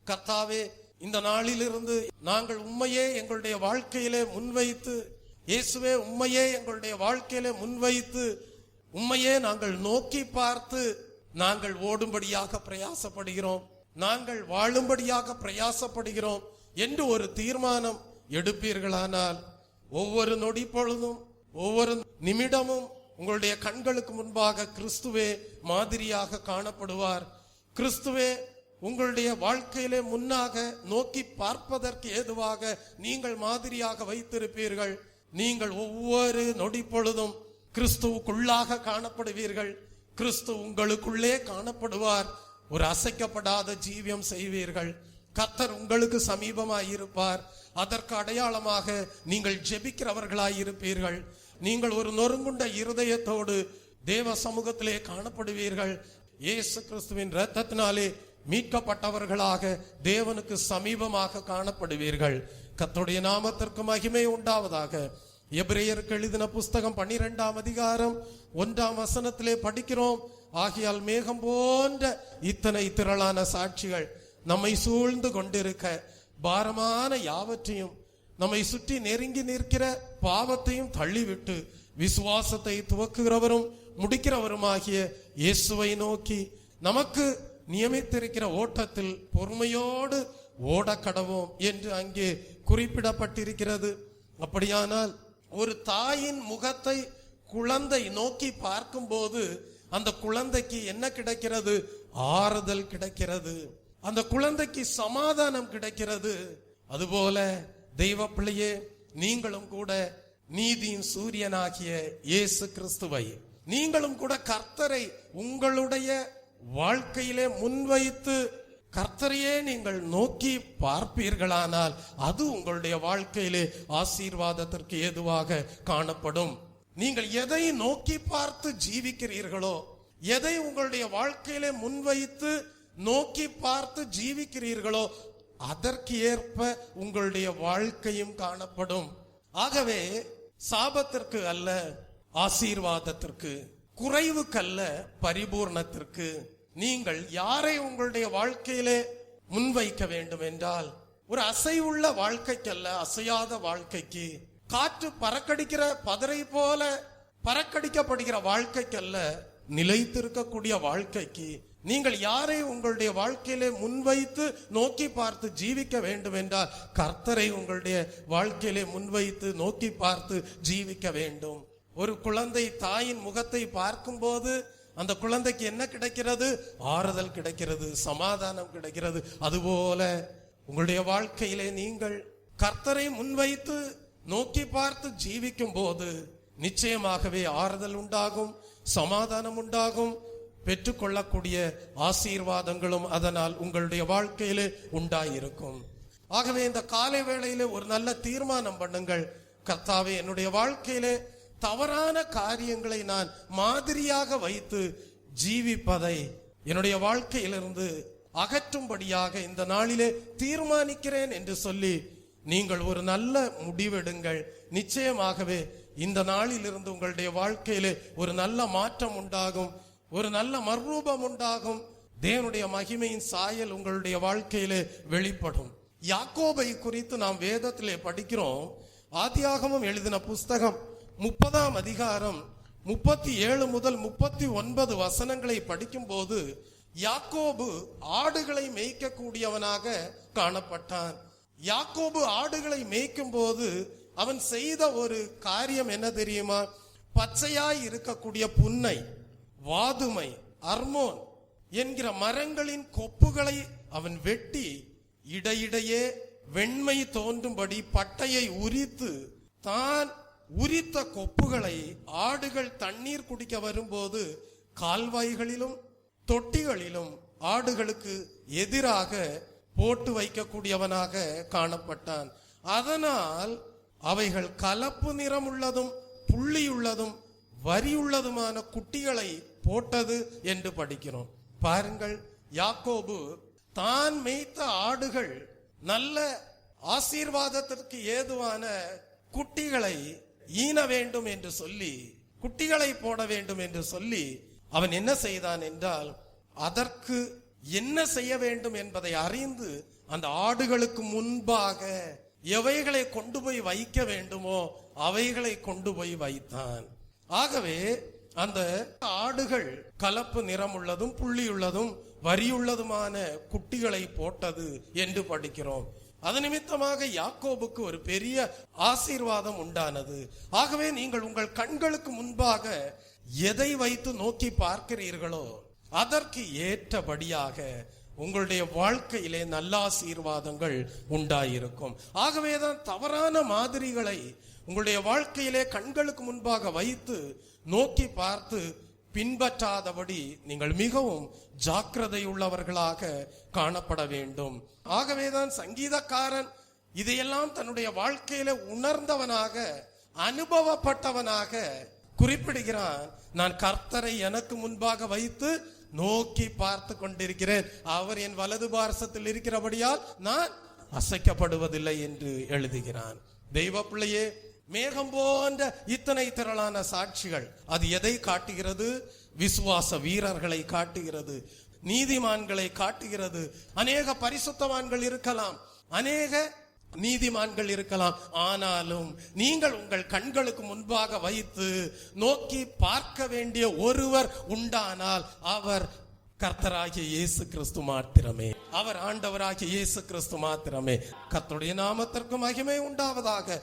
கர்த்தாவே, இந்த நாளிலிருந்து நாங்கள் உம்மையே எங்களுடைய வாழ்க்கையிலே முன்வைத்து, இயேசுவே உம்மையே எங்களுடைய வாழ்க்கையிலே முன்வைத்து, உம்மையே நாங்கள் நோக்கி பார்த்து நாங்கள் ஓடும்படியாக பிரயாசப்படுகிறோம், நாங்கள் வாழும்படியாக பிரயாசப்படுகிறோம் என்று ஒரு தீர்மானம் எடுப்பீர்களானால் ஒவ்வொரு நொடி பொழுதும் ஒவ்வொரு நிமிடமும் உங்களுடைய கண்களுக்கு முன்பாக கிறிஸ்துவே மாதிரியாக காணப்படுவார். கிறிஸ்துவே உங்களுடைய வாழ்க்கையிலே முன்னாக நோக்கி பார்ப்பதற்கு ஏதுவாக நீங்கள் மாதிரியாக வைத்திருப்பீர்கள். நீங்கள் ஒவ்வொரு நொடி பொழுதும் கிறிஸ்துவுக்குள்ளாக காணப்படுவீர்கள். கிறிஸ்து உங்களுக்குள்ளே காணப்படுவார். ஒரு அசைக்கப்படாத ஜீவியம் செய்வீர்கள். கர்த்தர் உங்களுக்கு சமீபமாய் இருப்பார். அதற்கு அடையாளமாக நீங்கள் ஜெபிக்கிறவர்களாய் இருப்பீர்கள். நீங்கள் ஒரு நொறுங்குண்ட இருதயத்தோடு தேவ சமூகத்திலே காணப்படுவீர்கள். இயேசு கிறிஸ்துவின் இரத்தத்தினாலே மீட்கப்பட்டவர்களாக தேவனுக்கு சமீபமாக காணப்படுவீர்கள். கர்த்தருடைய நாமத்திற்கு மகிமை உண்டாவதாக. எபிரேயருக்கு எழுதின புஸ்தகம் 12ஆம் அதிகாரம் 1ஆம் வசனத்திலே படிக்கிறோம், ஆகையால் மேகம் போன்ற இத்தனை திரளான சாட்சிகள் நம்மை சூழ்ந்து கொண்டிருக்க பாரமான யாவற்றையும் நம்மை சுற்றி நெருங்கி நிற்கிற பாவத்தையும் தள்ளிவிட்டு விசுவாசத்தை துவக்குகிறவரும் முடிக்கிறவருமாகிய இயேசுவை நோக்கி நமக்கு நியமித்திருக்கிற ஓட்டத்தில் பொறுமையோடு ஓடக்கடவோம் என்று அங்கே குறிப்பிடப்பட்டிருக்கிறது. அப்படியானால் ஒரு தாயின் முகத்தை குழந்தை நோக்கி பார்க்கும் போது அந்த குழந்தைக்கு என்ன கிடைக்கிறது? ஆறுதல் கிடைக்கிறது. அந்த குழந்தைக்கு சமாதானம் கிடைக்கிறது. அதுபோல தெய்வ பிள்ளையே, நீங்களும் கூட நீதியின் சூரியனாகிய இயேசு கிறிஸ்துவை, நீங்களும் கூட கர்த்தரை உங்களுடைய வாழ்க்கையிலே முன்வைத்து கர்த்தரையே நீங்கள் நோக்கி பார்ப்பீர்களானால் அது உங்களுடைய வாழ்க்கையிலே ஆசீர்வாதத்திற்கு ஏதுவாக காணப்படும். நீங்கள் எதை நோக்கி பார்த்து ஜீவிக்கிறீர்களோ, எதை உங்களுடைய வாழ்க்கையிலே முன்வைத்து நோக்கி பார்த்து ஜீவிக்கிறீர்களோ அதற்கு ஏற்ப உங்களுடைய வாழ்க்கையும் காணப்படும். ஆகவே சாபத்திற்கு அல்ல ஆசீர்வாதத்திற்கு, குறைவுக்கல்ல பரிபூர்ணத்திற்கு நீங்கள் யாரை உங்களுடைய வாழ்க்கையிலே முன்வைக்க வேண்டும் என்றால், ஒரு அசைவுள்ள வாழ்க்கைக்கல்ல, அசையாத வாழ்க்கைக்கு, காற்று பறக்கடிக்கிற பதரை போல பறக்கடிக்கப்படுகிற வாழ்க்கைக்கல்ல, நிலைத்திருக்கக்கூடிய வாழ்க்கைக்கு நீங்கள் யாரை உங்களுடைய வாழ்க்கையிலே முன்வைத்து நோக்கி பார்த்து ஜீவிக்க வேண்டும் என்றால் கர்த்தரை உங்களுடைய வாழ்க்கையிலே முன்வைத்து நோக்கி பார்த்து ஜீவிக்க வேண்டும். ஒரு குழந்தை தாயின் முகத்தை பார்க்கும் போது அந்த குழந்தைக்கு என்ன கிடைக்கிறது? ஆறுதல் கிடைக்கிறது, சமாதானம் கிடைக்கிறது. அதுபோல உங்களுடைய வாழ்க்கையிலே நீங்கள் கர்த்தரை முன்வைத்து நோக்கி பார்த்து ஜீவிக்கும் போது நிச்சயமாகவே ஆறுதல் உண்டாகும், சமாதானம் உண்டாகும், பெற்றுக்கொள்ளக்கூடிய ஆசீர்வாதங்களும் அதனால் உங்களுடைய வாழ்க்கையிலே உண்டாயிருக்கும். ஆகவே இந்த காலை வேளையிலே ஒரு நல்ல தீர்மானம் பண்ணுங்கள். கர்த்தாவே, என்னுடைய வாழ்க்கையிலே தவறான காரியங்களை நான் மாதிரியாக வைத்து ஜீவிப்பதை என்னுடைய வாழ்க்கையிலிருந்து அகற்றும்படியாக இந்த நாளிலே தீர்மானிக்கிறேன் என்று சொல்லி நீங்கள் ஒரு நல்ல முடிவெடுங்கள். நிச்சயமாகவே இந்த நாளிலிருந்து உங்களுடைய வாழ்க்கையிலே ஒரு நல்ல மாற்றம் உண்டாகும், ஒரு நல்ல மறுரூபம் உண்டாகும். தேவனுடைய மகிமையின் சாயல் உங்களுடைய வாழ்க்கையிலே வெளிப்படும். யாக்கோபை குறித்து நாம் வேதத்திலே படிக்கிறோம். ஆதியாகமம் எழுதின புஸ்தகம் 30ஆம் அதிகாரம் 37 முதல் 39 வசனங்களை படிக்கும் போது யாக்கோபு ஆடுகளை மேய்க்கக்கூடியவனாக காணப்பட்டான். யாக்கோபு ஆடுகளை மேய்க்கும் போது அவன் செய்த ஒரு காரியம் என்ன தெரியுமா? பச்சையாய் இருக்கக்கூடிய புன்னை, வாதுமை, அர்மோன் என்கிற மரங்களின் கொப்புகளை அவன் வெட்டி இடையிடையே வெண்மை தோன்றும்படி பட்டையை உரித்து, தான் உரித்த கொப்புகளை ஆடுகள் தண்ணீர் குடிக்க வரும்போது கால்வாய்களிலும் தொட்டிகளிலும் ஆடுகளுக்கு எதிராக போட்டு வைக்கக்கூடியவனாக காணப்பட்டான். அதனால் அவைகள் கலப்பு நிறமுள்ளதும் புள்ளியுள்ளதும் வரியுள்ளதுமான குட்டிகளை போட்டது என்று படிக்கிறோம். பாருங்கள், யாக்கோபு தான் மேய்த்த ஆடுகள் நல்ல ஆசீர்வாதத்திற்கு ஏதுவான குட்டிகளை ஈன வேண்டும் என்று சொல்லி, குட்டிகளை போட வேண்டும் என்று சொல்லி அவன் என்ன செய்தான் என்றால், அதற்கு என்ன செய்ய வேண்டும் என்பதை அறிந்து அந்த ஆடுகளுக்கு முன்பாக எவைகளை கொண்டு போய் வைக்க வேண்டுமோ அவைகளை கொண்டு போய் வைத்தான். ஆகவே அந்த ஆடுகள் கலப்பு நிறமுள்ளதும் புள்ளியுள்ளதும் வரியுள்ளதுமான குட்டிகளை போட்டது என்று படிக்கிறோம். அது நிமித்தமாக யாக்கோபுக்கு ஒரு பெரிய ஆசீர்வாதம் உண்டானது. ஆகவே நீங்கள் உங்கள் கண்களுக்கு முன்பாக எதை வைத்து நோக்கி பார்க்கிறீர்களோ அதற்கு ஏற்றபடியாக உங்களுடைய வாழ்க்கையிலே நல்ல ஆசீர்வாதங்கள் உண்டாயிருக்கும். ஆகவேதான் தவறான மாதிரிகளை உங்களுடைய வாழ்க்கையிலே கண்களுக்கு முன்பாக வைத்து நோக்கி பார்த்து பின்பற்றாதபடி நீங்கள் மிகவும் ஜாக்கிரதை உள்ளவர்களாக காணப்பட வேண்டும். ஆகவேதான் சங்கீதக்காரன் இதையெல்லாம் தன்னுடைய வாழ்க்கையில உணர்ந்தவனாக, அனுபவப்பட்டவனாக குறிப்பிடுகிறான். நான் கர்த்தரை எனக்கு முன்பாக வைத்து நோக்கி பார்த்து கொண்டிருக்கிறேன், அவர் என் வலது பார்சத்தில் இருக்கிறபடியால் நான் அசைக்கப்படுவதில்லை என்று எழுதுகிறான். தெய்வ பிள்ளையே, மேகம் போன்ற இத்தனை திரளான சாட்சிகள் அது எதை காட்டுகிறது? விசுவாச வீரர்களை காட்டுகிறது, நீதிமான்களை காட்டுகிறது. அநேக பரிசுத்தவான்கள் இருக்கலாம், அநேக நீதிமான்கள் இருக்கலாம். ஆனாலும் நீங்கள் உங்கள் கண்களுக்கு முன்பாக வைத்து நோக்கி பார்க்க வேண்டிய ஒருவர் உண்டானால் அவர் கர்த்தராகிய இயேசு கிறிஸ்து மாத்திரமே, அவர் ஆண்டவராகிய இயேசு கிறிஸ்து மாத்திரமே. கர்த்தருடைய நாமத்திற்கு மகிமை உண்டாவதாக.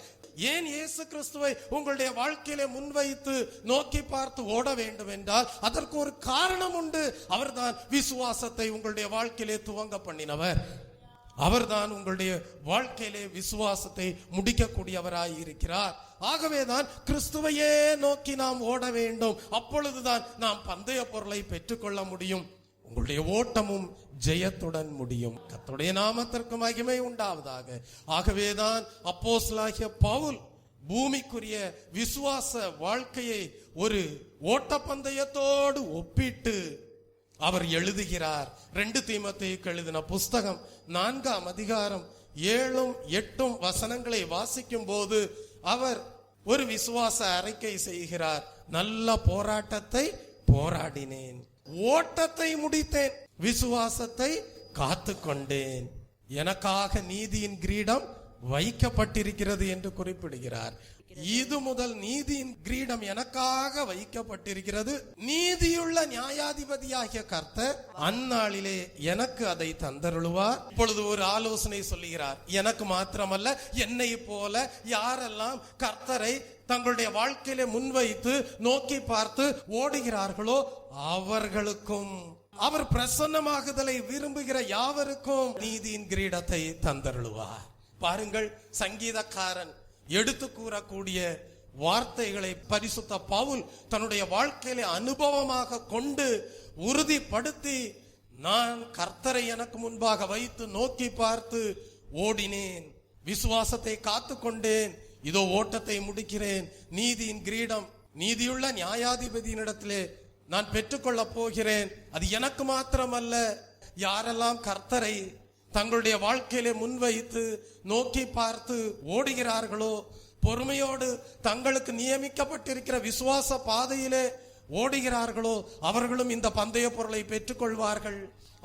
ஏன் இயேசு கிறிஸ்துவை உங்களுடைய வாழ்க்கையிலே முன்வைத்து நோக்கி பார்த்து ஓட வேண்டும் என்றால் அதற்கு ஒரு காரணம் உண்டு. அவர்தான் விசுவாசத்தை உங்களுடைய வாழ்க்கையிலே துவங்க பண்ணினவர். அவர்தான் உங்களுடைய வாழ்க்கையிலே விசுவாசத்தை முடிக்கக்கூடியவராய் இருக்கிறார். ஆகவேதான் கிறிஸ்துவையே நோக்கி நாம் ஓட வேண்டும். அப்பொழுதுதான் நாம் பந்தய பொருளை பெற்றுக்கொள்ள முடியும். உங்களுடைய ஓட்டமும் ஜெயத்துடன் முடியும். கர்த்தருடைய நாமத்திற்கு மகிமை உண்டாவதாக. ஆகவேதான் அப்போஸ்தலனாகிய பவுல் பூமிக்குரிய விசுவாச வாழ்க்கையை ஒரு ஓட்டப்பந்தயத்தோடு ஒப்பிட்டு அவர் எழுதுகிறார். 2 தீமோத்தேயுக்கு எழுதின புஸ்தகம் 4ஆம் அதிகாரம் 7, 8 வசனங்களை வாசிக்கும் போது அவர் ஒரு விசுவாச அறிக்கை செய்கிறார். நல்ல போராட்டத்தை போராடினேன், ஓட்டத்தை முடித்தேன், விசுவாசத்தை காத்து கொண்டேன், எனக்காக நீதியின் கிரீடம் வைக்கப்பட்டிருக்கிறது என்று குறிப்பிடுகிறார். இது முதல் நீதியின் கிரீடம் எனக்காக வைக்கப்பட்டிருக்கிறது, நீதியுள்ள நியாயாதிபதியாகிய கர்த்தர் அந்நாளிலே எனக்கு அதை தந்தருளுவார். இப்பொழுது ஒரு ஆலோசனை சொல்லுகிறார். எனக்கு மாத்திரமல்ல, என்னை போல யாரெல்லாம் கர்த்தரை தங்களுடைய வாழ்க்கையிலே முன்வைத்து நோக்கி பார்த்து ஓடுகிறார்களோ அவர்களுக்கும், அவர் பிரசன்னமாகுதலை விரும்புகிற யாவருக்கும் நீதியின் கிரீடத்தை தந்தருளுவார். பாருங்கள், சங்கீதக்காரன் எடுத்து கூறக்கூடிய வார்த்தைகளை பரிசுத்த பவுல் தன்னுடைய வாழ்க்கையில அனுபவமாக கொண்டு உறுதிப்படுத்தி, நான் கர்த்தரை எனக்கு முன்பாக வைத்து நோக்கி பார்த்து ஓடினேன், விசுவாசத்தை காத்து கொண்டேன், இதோ ஓட்டத்தை முடிக்கிறேன், நீதியின் கிரீடம் நீதியுள்ள நியாயாதிபதியினிடத்திலே நான் பெற்றுக்கொள்ள போகிறேன். அது எனக்கு மாத்திரமல்ல, யாரெல்லாம் கர்த்தரை தங்களுடைய வாழ்க்கையிலே முன்வைத்து நோக்கி பார்த்து ஓடுகிறார்களோ, பொறுமையோடு தங்களுக்கு நியமிக்கப்பட்டிருக்கிற விசுவாச பாதையிலே ஓடுகிறார்களோ அவர்களும் இந்த பந்தய பொருளை பெற்றுக்கொள்வார்கள்,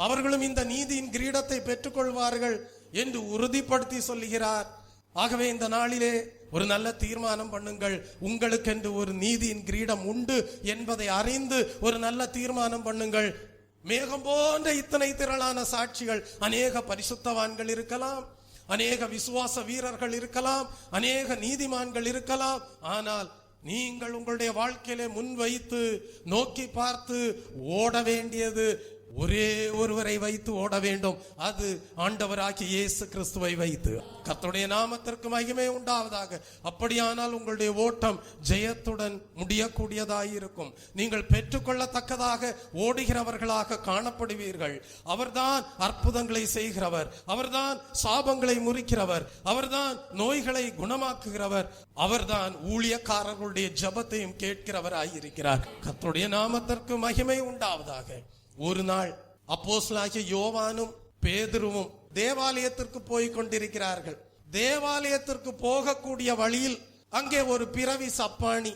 அவர்களும் இந்த நீதியின் கிரீடத்தை பெற்றுக்கொள்வார்கள் என்று உறுதிப்படுத்தி சொல்லுகிறார். ஆகவே இந்த நாளிலே ஒரு நல்ல தீர்மானம் பண்ணுங்கள். உங்களுக்கென்று ஒரு நீதியின் கிரீடம் உண்டு என்பதை அறிந்து ஒரு நல்ல தீர்மானம் பண்ணுங்கள். மேகம் போன்ற இத்தனை திரளான சாட்சிகள், அநேக பரிசுத்தவான்கள் இருக்கலாம், அநேக விசுவாச வீரர்கள் இருக்கலாம், அநேக நீதிமான்கள் இருக்கலாம். ஆனால் நீங்கள் உங்களுடைய வாழ்க்கையிலே முன்வைத்து நோக்கி பார்த்து ஓட வேண்டியது ஒரே ஒருவரை வைத்து ஓட வேண்டும். அது ஆண்டவராகிய இயேசு கிறிஸ்துவை வைத்து. கர்த்தருடைய நாமத்திற்கு மகிமை உண்டாவதாக. அப்படியானால் உங்களுடைய ஓட்டம் ஜெயத்துடன் முடியக்கூடியதாயிருக்கும். நீங்கள் பெற்றுக்கொள்ளத்தக்கதாக ஓடுகிறவர்களாக காணப்படுவீர்கள். அவர்தான் அற்புதங்களை செய்கிறவர், அவர்தான் சாபங்களை முறிக்கிறவர், அவர்தான் நோய்களை குணமாக்குகிறவர், அவர்தான் ஊழியக்காரர்களுடைய ஜெபத்தையும் கேட்கிறவராயிருக்கிறார். கர்த்தருடைய நாமத்திற்கு மகிமை உண்டாவதாக. ஒரு நாள் அப்போஸ்தலனாகிய யோவானும் பேதுருவும் தேவாலயத்திற்கு போய் கொண்டிருக்கிறார்கள். தேவாலயத்திற்கு போகக்கூடிய வழியில் அங்கே ஒரு பிறவி சப்பாணி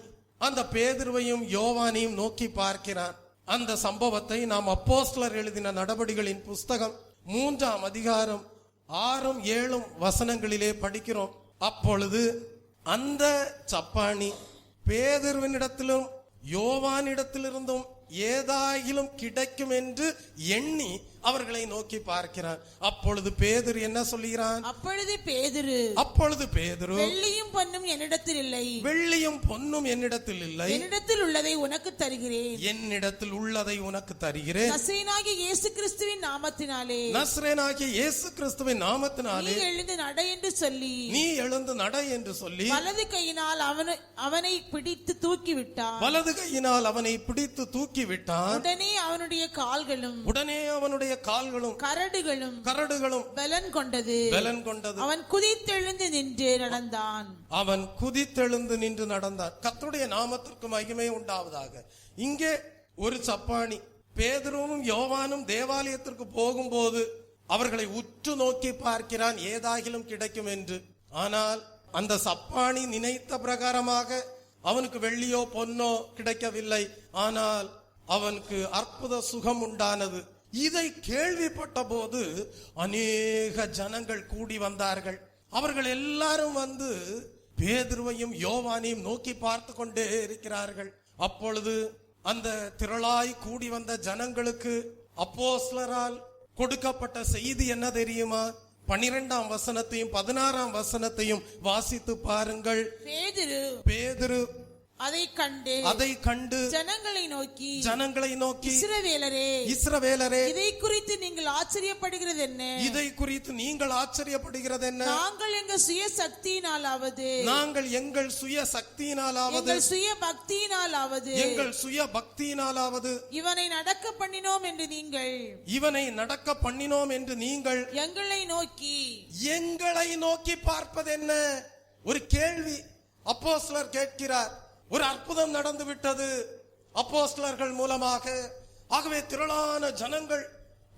அந்த பேதுருவையும் யோவானையும் நோக்கி பார்க்கிறான். அந்த சம்பவத்தை நாம் அப்போஸ்தலர் எழுதின நடபடிகளின் புஸ்தகம் 3ஆம் அதிகாரம் 6, 7 வசனங்களிலே படிக்கிறோம். அப்பொழுது அந்த சப்பாணி பேதுருவினிடத்திலும் யோவானிடத்திலிருந்தும் ஏதாயிலும் கிடைக்கும் என்று எண்ணி அவர்களை நோக்கி பார்க்கிறான். அப்பொழுது பேதுரு என்ன சொல்கிறான்? அப்பொழுது பேதுரு வெள்ளியும் பொன்னும் என்னிடத்தில் இல்லை, வெள்ளியும் பொன்னும் என்னிடத்தில் இல்லை, என்னிடத்தில் உள்ளதை உனக்கு தருகிறேன், என்னிடத்தில் உள்ளதை உனக்கு தருகிறேன், நசரேயனாகிய இயேசு கிறிஸ்துவின் நாமத்தினாலே, நசரேயனாகிய இயேசு கிறிஸ்துவின் நாமத்தினாலே நீ எழுந்து நட என்று சொல்லி, நீ எழுந்து நட என்று சொல்லி வலது கையினால் அவனை பிடித்து தூக்கி விட்டான், வலது கையினால் அவனை பிடித்து தூக்கி விட்டான். உடனே அவனுடைய கால்களும் கரடுகளும் பலன் கொண்டது. அவன் குதித்தெழுந்து நின்று நடந்தான். கர்த்தருடைய நாமத்திற்கு மகிமை உண்டாவதாக. இங்கே ஒரு சப்பாணி பேதுருவும் யோவானும் தேவாலயத்திற்கு போகும்போது அவர்களை உற்று நோக்கி பார்க்கிறான், ஏதாகிலும் கிடைக்கும் என்று. ஆனால் அந்த சப்பாணி நினைத்த பிரகாரமாக அவனுக்கு வெள்ளியோ பொன்னோ கிடைக்கவில்லை. ஆனால் அவனுக்கு அற்புத சுகம் உண்டானது. இதை கேள்விப்பட்ட போது அநேக ஜனங்கள் கூடி வந்தார்கள். அவர்கள் எல்லாரும் வந்து பேதுருவையும் யோவானையும் நோக்கி பார்த்து கொண்டே இருக்கிறார்கள். அப்பொழுது அந்த திரளாய் கூடி வந்த ஜனங்களுக்கு அப்போஸ்தலரால் கொடுக்கப்பட்ட செய்தி என்ன தெரியுமா? 12ஆம் வசனத்தையும் 16ஆம் வசனத்தையும் வாசித்து பாருங்கள். பேதுரு அதை கண்டு ஜனங்களை நோக்கி இஸ்ரவேலரே இதை குறித்து நீங்கள் ஆச்சரியப்படுகிறது என்ன? நாங்கள் எங்கள் சுய சக்தியினாலாவது சுய பக்தியினாலாவது இவனை நடக்க பண்ணினோம் என்று நீங்கள் எங்களை நோக்கி பார்ப்பது என்ன? ஒரு கேள்வி அப்போஸ்தலர் கேட்கிறார். ஒரு அற்புதம் நடந்து விட்டது அப்போஸ்தலர்கள் மூலமாக. ஆகவே திரளான ஜனங்கள்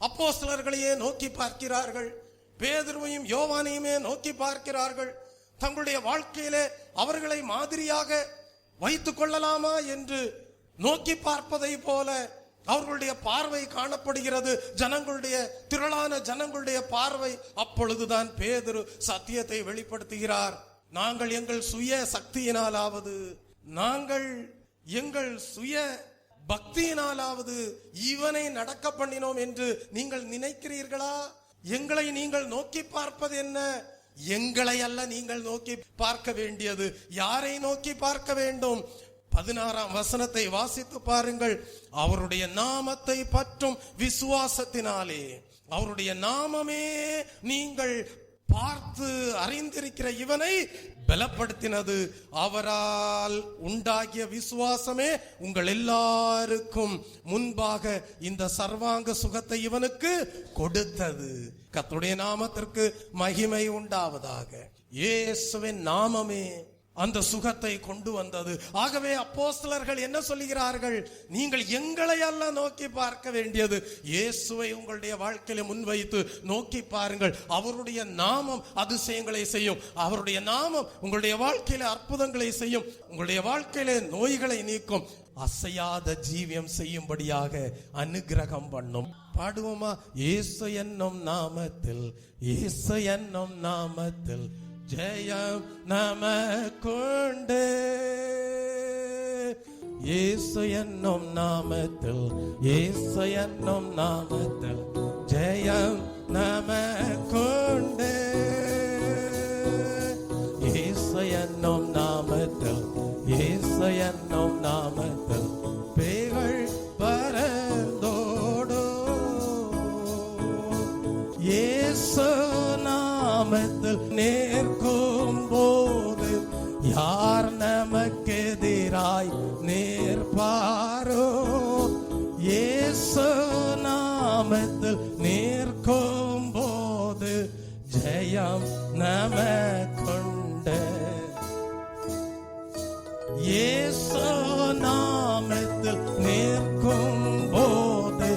அப்போஸ்தலர்களையே நோக்கி பார்க்கிறார்கள், பேதுருவையும் யோவானையுமே நோக்கி பார்க்கிறார்கள். தங்களுடைய வாழ்க்கையிலே அவர்களை மாதிரியாக வைத்துக் கொள்ளலாமா என்று நோக்கி பார்ப்பதை போல அவர்களுடைய பார்வை காணப்படுகிறது, திரளான ஜனங்களுடைய பார்வை. அப்பொழுதுதான் பேதுரு சத்தியத்தை வெளிப்படுத்துகிறார். நாங்கள் எங்கள் சுய சக்தியினாலாவது எங்கள் சுய பக்தியினாலாவது இவனை நடக்க பண்ணினோம் என்று நீங்கள் நினைக்கிறீர்களா? எங்களை நீங்கள் நோக்கி பார்ப்பது என்ன? எங்களை அல்ல நீங்கள் நோக்கி பார்க்க வேண்டியது. யாரை நோக்கி பார்க்க வேண்டும்? 16ஆம் வசனத்தை வாசித்து பாருங்கள். அவருடைய நாமத்தை பற்றும் விசுவாசத்தினாலே, அவருடைய நாமமே நீங்கள் பார்த்து அறிந்திருக்கிற இவனை பலப்படுத்தினது. அவரால் உண்டாகிய விசுவாசமே உங்கள் எல்லாருக்கும் முன்பாக இந்த சர்வாங்க சுகத்தை இவனுக்கு கொடுத்தது. கர்த்தருடைய நாமத்திற்கு மகிமை உண்டாவதாக. இயேசுவின் நாமமே அந்த சுகத்தை கொண்டு வந்தது. ஆகவே அப்போஸ்தலர்கள் என்ன சொல்லுகிறார்கள்? நீங்கள் எங்களை அல்ல நோக்கி பார்க்க வேண்டியது, இயேசுவை உங்களுடைய வாழ்க்கையில முன்வைத்து நோக்கி பாருங்கள். அவருடைய நாமம் அதிசயங்களை செய்யும். அவருடைய நாமம் உங்களுடைய வாழ்க்கையில அற்புதங்களை செய்யும். உங்களுடைய வாழ்க்கையில நோய்களை நீக்கும். அசையாத ஜீவியம் செய்யும்படியாக அனுகிரகம் பண்ணும். பாடுவோமா? இயேசு என்னும் நாமத்தில், இயேசு என்னும் நாமத்தில் ஜெயம் நமக்குண்டு. இயேசு என்னும் நாமத்தில், இயேசு என்னும் நாமத்தில் ஜெயம் நமக்குண்டு. இயேசு என்னும் நாமத்தில், இயேசு என்னும் நாமத்தில் பேய்கள் பறந்தோடும். இயேசு நாமத்தில் நேர்க்கும் போது யார் நமக்கெதிராய் நேர்பாரோ? இயேசு நாமத்தில் நேர்க்கும் போது ஜெயம் நமக்குண்டு. இயேசு நாமத்தில் நேர்க்கும் போது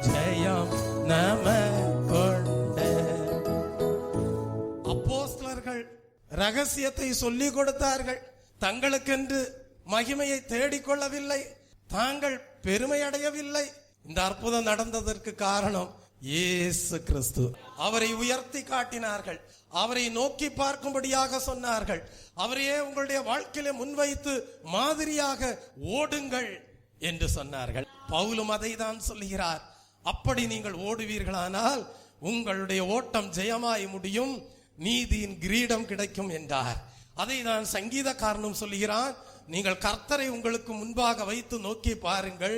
ஜெயம் நமக்குண்டு. அப்போஸ்தலர்கள் ரகசியத்தை சொல்லிக் கொடுத்தார்கள். தங்களுக்கென்று மகிமையை தேடிக்கொள்ளவில்லை, தாங்கள் பெருமை அடையவில்லை. இந்த அற்புதம் நடந்ததற்கு காரணம் இயேசு கிறிஸ்து. அவரை உயர்த்தி காட்டினார்கள், அவரை நோக்கி பார்க்கும்படியாக சொன்னார்கள். அவரையே உங்களுடைய வாழ்க்கையில முன்வைத்து மாதிரியாக ஓடுங்கள் என்று சொன்னார்கள். பவுலும் அதை தான் சொல்லுகிறார். அப்படி நீங்கள் ஓடுவீர்களானால் உங்களுடைய ஓட்டம் ஜெயமாய் முடியும், நீதியின் கிரீடம் கிடைக்கும் என்றார். அதை தான் சங்கீதக்காரனும் சொல்லுகிறான். நீங்கள் கர்த்தரை உங்களுக்கு முன்பாக வைத்து நோக்கி பாருங்கள்,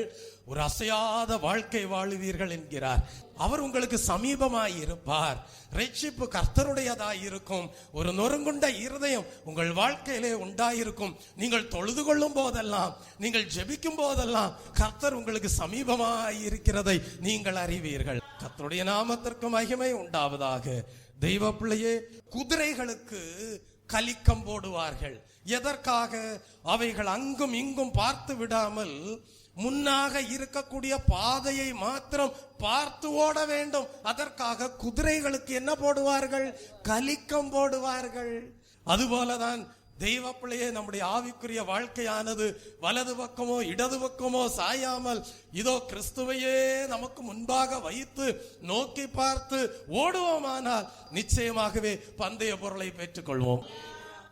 ஒரு அசையாத வாழ்க்கை வாழுவீர்கள் என்கிறார். அவர் உங்களுக்கு சமீபமாய் இருப்பார். ரட்சிப்பு கர்த்தருடையதாய் இருக்கும். ஒரு நொறுங்குண்ட இருதயம் உங்கள் வாழ்க்கையிலே உண்டாயிருக்கும். நீங்கள் தொழுது கொள்ளும் போதெல்லாம், நீங்கள் ஜெபிக்கும் போதெல்லாம் கர்த்தர் உங்களுக்கு சமீபமாய் இருக்கிறதை நீங்கள் அறிவீர்கள். கர்த்தருடைய நாமத்திற்கு மகிமை உண்டாவதாக. தெய்வ பிள்ளையே, குதிரைகளுக்கு கலிக்கம் போடுவார்கள். எதற்காக? அவைகள் அங்கும் இங்கும் பார்த்து விடாமல் முன்னாக இருக்கக்கூடிய பாதையை மாத்திரம் பார்த்து ஓட வேண்டும். அதற்காக குதிரைகளுக்கு என்ன போடுவார்கள்? கலிக்கம் போடுவார்கள். அதுபோலதான் தெய்வ பிள்ளையே, நம்முடைய ஆவிக்குரிய வாழ்க்கையானது வலது பக்கமோ இடது பக்கமோ சாயாமல் இதோ கிறிஸ்துவையே நமக்கு முன்பாக வைத்து நோக்கி பார்த்து ஓடுவோமானால் நிச்சயமாகவே பந்தய பொருளை பெற்றுக்கொள்வோம்.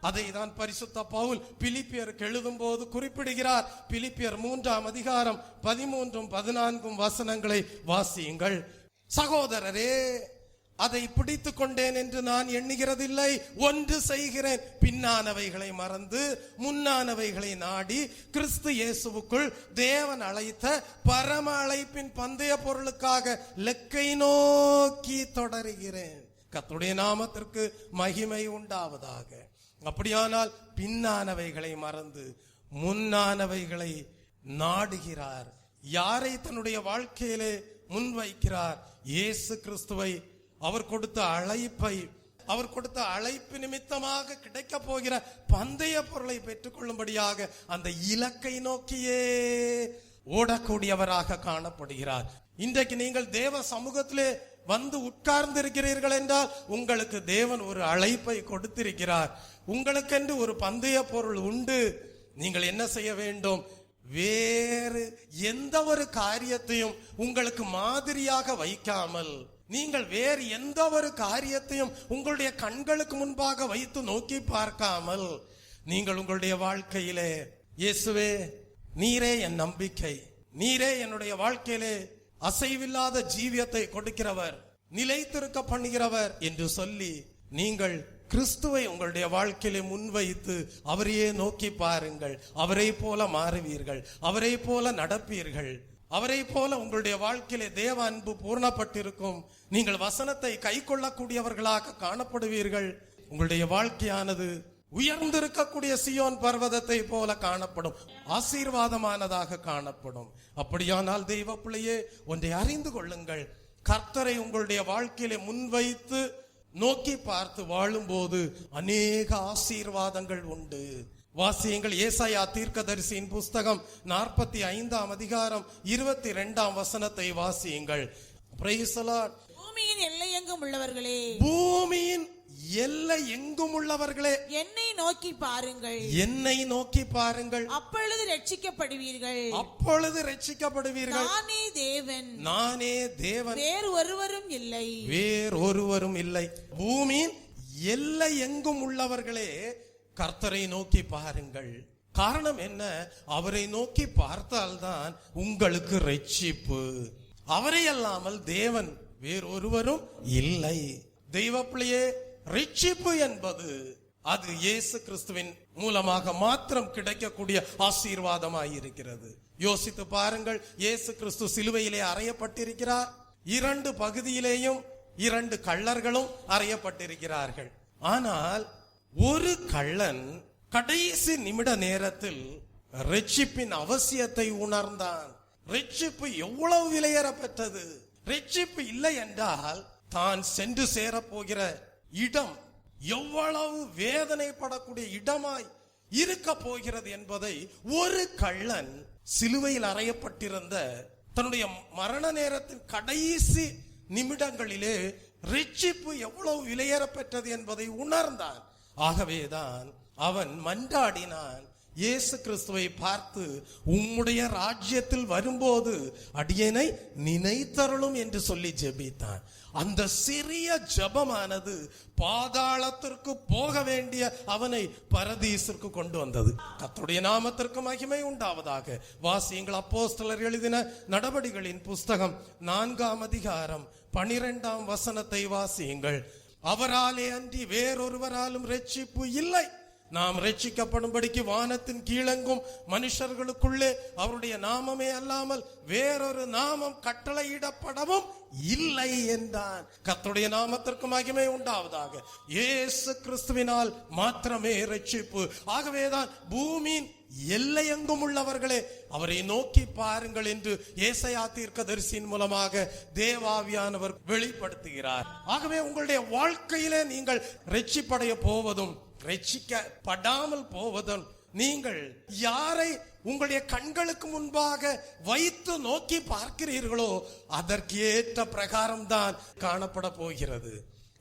அதை தான் பரிசுத்த பவுல் பிலிப்பியருக்கு எழுதும் போது குறிப்பிடுகிறார். பிலிப்பியர் 3ஆம் அதிகாரம் 13-14 வசனங்களை வாசியுங்கள். சகோதரரே, அதை பிடித்து கொண்டேன் என்று நான் எண்ணுகிறதில்லை. ஒன்று செய்கிறேன், பின்னானவைகளை மறந்து முன்னானவைகளை நாடி கிறிஸ்து இயேசுவுக்குள் தேவன் அழைத்த பரம அழைப்பின் பந்தய பொருளுக்காக லெக்கை நோக்கி தொடருகிறேன். கர்த்தருடைய நாமத்திற்கு மகிமை உண்டாவதாக. அப்படியானால் பின்னானவைகளை மறந்து முன்னானவைகளை நாடுகிறார். யாரை தன்னுடைய வாழ்க்கையிலே முன்வைக்கிறார்? இயேசு கிறிஸ்துவை, அவர் கொடுத்த அழைப்பை, அவர் கொடுத்த அழைப்பு நிமித்தமாக கிடைக்க போகிற பந்தய பொருளை பெற்றுக் கொள்ளும்படியாக அந்த இலக்கை நோக்கியே ஓடக்கூடியவராக காணப்படுகிறார். இன்றைக்கு நீங்கள் தேவ சமூகத்திலே வந்து உட்கார்ந்து இருக்கிறீர்கள் என்றால் உங்களுக்கு தேவன் ஒரு அழைப்பை கொடுத்திருக்கிறார். உங்களுக்கென்று ஒரு பந்தய பொருள் உண்டு. நீங்கள் என்ன செய்ய வேண்டும்? வேறு எந்த ஒரு காரியத்தையும் உங்களுக்கு மாதிரியாக வைக்காமல், நீங்கள் வேறு எந்த ஒரு காரியத்தையும் உங்களுடைய கண்களுக்கு முன்பாக வைத்து நோக்கி பார்க்காமல், நீங்கள் உங்களுடைய வாழ்க்கையிலே இயேசுவே நீரே என் நம்பிக்கை, நீரே என்னுடைய வாழ்க்கையிலே அசைவில்லாத ஜீவியத்தை கொடுக்கிறவர், நிலைத்திருக்க பண்ணுகிறவர் என்று சொல்லி நீங்கள் கிறிஸ்துவை உங்களுடைய வாழ்க்கையிலே முன்வைத்து அவரையே நோக்கி பாருங்கள். அவரை போல மாறுவீர்கள், அவரை போல நடப்பீர்கள், அவரை போல உங்களுடைய வாழ்க்கையிலே தேவ அன்பு பூர்ணப்பட்டிருக்கும். நீங்கள் வசனத்தை கை கொள்ளக்கூடியவர்களாக காணப்படுவீர்கள். உங்களுடைய வாழ்க்கையானது உயர்ந்திருக்கக்கூடிய சியோன் பர்வதத்தை போல காணப்படும், ஆசீர்வாதமானதாக காணப்படும். அப்படியானால் தெய்வ பிள்ளையே, ஒன்றை அறிந்து கொள்ளுங்கள். கர்த்தரை உங்களுடைய வாழ்க்கையிலே முன்வைத்து நோக்கி பார்த்து வாழும்போது அநேக ஆசீர்வாதங்கள் உண்டு. வாசியங்கள். ஏசாயா தீர்க்கதரிசியின் புஸ்தகம் 45 அதிகாரம் 22 வசனத்தை வாசியுங்கள். Price the Lord. பூமியின் எல்லை எங்கும் உள்ளவர்களே, பூமியின் எல்லை எங்கும் உள்ளவர்களே, என்னை நோக்கி பாருங்கள், என்னை நோக்கி பாருங்கள், அப்பொழுது ரட்சிக்கப்படுவீர்கள், அப்பொழுது ரட்சிக்கப்படுவீர்கள். நானே தேவன், நானே தேவன், வேறு ஒருவரும் இல்லை, வேறு ஒருவரும் இல்லை. பூமியின் எல்லை எங்கும் உள்ளவர்களே, கர்த்தரை நோக்கி பாருங்கள். காரணம் என்ன? அவரை நோக்கி பார்த்தால்தான் உங்களுக்கு ரட்சிப்பு. அவரை அல்லாமல் தேவன் வேறொருவரும் இல்லை. தெய்வ பிள்ளையே, ரட்சிப்பு என்பது அது இயேசு கிறிஸ்துவின் மூலமாக மாத்திரம் கிடைக்கக்கூடிய ஆசீர்வாதமாய் இருக்கிறது. யோசித்து பாருங்கள். இயேசு கிறிஸ்து சிலுவையிலே அறையப்பட்டிருக்கிறார். 2 பகுதியிலேயும் 2 கள்ளர்களும் அறையப்பட்டிருக்கிறார்கள். ஆனால் ஒரு கள்ளன் கடைசி நிமிட நேரத்தில் ரட்சிப்பின் அவசியத்தை உணர்ந்தான். ரட்சிப்பு எவ்வளவு விலையேறப்பட்டது! ரட்சிப்பு இல்லை என்றால் தான் சென்று சேரப்போகிற இடம் எவ்வளவு வேதனைப்படக்கூடிய இடமாய் இருக்க போகிறது என்பதை ஒரு கள்ளன் சிலுவையில் அறையப்பட்டிருந்த தன்னுடைய மரண நேரத்தின் கடைசி நிமிடங்களிலே ரட்சிப்பு எவ்வளவு விலையேறப்பெற்றது என்பதை உணர்ந்தான். ஆகவேதான் அவன் மன்றாடினான். இயேசு கிறிஸ்துவை பார்த்து, உம்முடைய ராஜ்யத்தில் வரும்போது அடியேனை நினைத்தருளும் என்று சொல்லி ஜெபித்தான். அந்த சிறிய ஜெபமானது பாதாளத்திற்கு போக வேண்டிய அவனை பரதீசிற்கு கொண்டு வந்தது. கர்த்தருடைய நாமத்திற்கு மகிமை உண்டாவதாக. வாசியுங்கள். அப்போஸ்தலர் எழுதின நடபடிகளின் புஸ்தகம் 4 அதிகாரம் 12 வசனத்தை வாசியுங்கள். அவராலே அன்றி வேறொருவராலும் ரட்சிப்பு இல்லை. நாம் ரட்சிக்கப்படும்படிக்கு வானத்தின் கீழெங்கும் மனுஷர்களுக்குள்ளே அவருடைய நாமமே அல்லாமல் வேறொரு நாமம் கட்டளையிடப்படவும் இல்லை என்றான். கர்த்தருடைய நாமத்திற்கு மகிமை உண்டாவதாக. இயேசு கிறிஸ்துவினால் மாத்திரமே ரட்சிப்பு. ஆகவேதான் பூமியின் எல்லையெங்கும் உள்ளவர்களே, அவரை நோக்கி பாருங்கள் என்று ஏசாயா தீர்க்கதரிசியின் மூலமாக தேவாவியானவர் வெளிப்படுத்துகிறார். ஆகவே உங்களுடைய வாழ்க்கையிலே நீங்கள் ரட்சிப்படைய போவதும் ரட்சிக்கப்படாமல் போவதும், நீங்கள் யாரை உங்களுடைய கண்களுக்கு முன்பாக வைத்து நோக்கி பார்க்கிறீர்களோ அதற்கு ஏற்ற பிரகாரம் தான் காணப்பட போகிறது.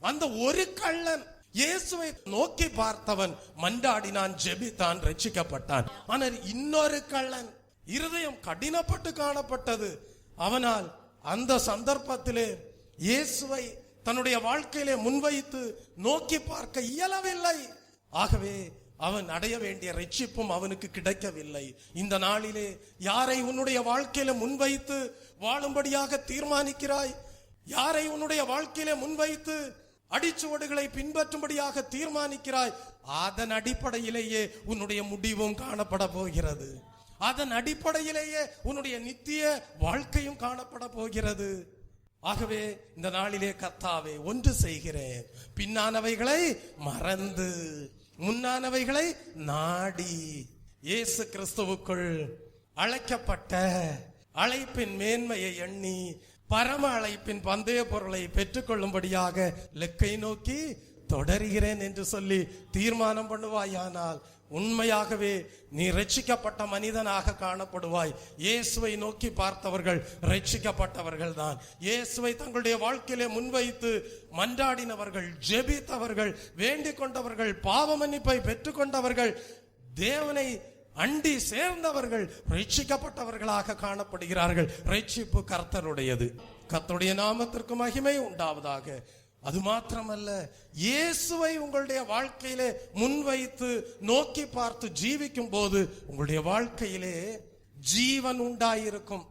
அந்த ஒரு கள்ளன் இயேசுவை நோக்கி பார்த்தவன் மன்றாடினான், ஜெபித்தான், ரட்சிக்கப்பட்டான். ஆனால் இன்னொரு கள்ளன் இருதயம் கடினப்பட்டு காணப்பட்டது. அவனால் அந்த சந்தர்ப்பத்திலே இயேசுவை தன்னுடைய வாழ்க்கையிலே முன்வைத்து நோக்கி பார்க்க இயலவில்லை. ஆகவே அவன் அடைய வேண்டிய ரட்சிப்பும் அவனுக்கு கிடைக்கவில்லை. இந்த நாளிலே யாரை உன்னுடைய வாழ்க்கையில முன்வைத்து வாழும்படியாக தீர்மானிக்கிறாய்? யாரை உன்னுடைய வாழ்க்கையிலே முன்வைத்து அடிச்சுவடுகளை பின்பற்றும்படியாக தீர்மானிக்கிறாய், அதன் அடிப்படையிலேயே உன்னுடைய முடிவும் காணப்பட போகிறது. அதன் அடிப்படையிலேயே உன்னுடைய நித்திய வாழ்க்கையும் காணப்பட போகிறது. ஆகவே இந்த நாளிலே கர்த்தாவே ஒன்று செய்கிறேன், பின்னானவைகளை மறந்து முன்னானவைகளை நாடி இயேசு கிறிஸ்துவுக்குள் அழைக்கப்பட்ட அழைப்பின் மேன்மையை எண்ணி பரம அழைப்பின் பந்தய பொருளை பெற்றுக்கொள்ளும்படியாக லெக்கை நோக்கி தொடர்கிறேன் என்று சொல்லி தீர்மானம் பண்ணுவாயானால் உண்மையாகவே நீ ரட்சிக்கப்பட்ட மனிதனாக காணப்படுவாய். இயேசுவை நோக்கி பார்த்தவர்கள் ரட்சிக்கப்பட்டவர்கள் தான். இயேசுவை தங்களுடைய வாழ்க்கையிலே முன்வைத்து மன்றாடினவர்கள், ஜெபித்தவர்கள், வேண்டிக் கொண்டவர்கள், பாவ மன்னிப்பை பெற்றுக்கொண்டவர்கள், தேவனை அண்டி சேர்ந்தவர்கள் ரட்சிக்கப்பட்டவர்களாக காணப்படுகிறார்கள். ரட்சிப்பு கர்த்தருடையது. கர்த்தருடைய நாமத்திற்கு மகிமை உண்டாவதாக. அது மாத்திரமல்ல, இயேசுவை உங்களுடைய வாழ்க்கையிலே முன்வைத்து நோக்கி பார்த்து ஜீவிக்கும் போது உங்களுடைய வாழ்க்கையிலே ஜீவன் உண்டாயிருக்கும்.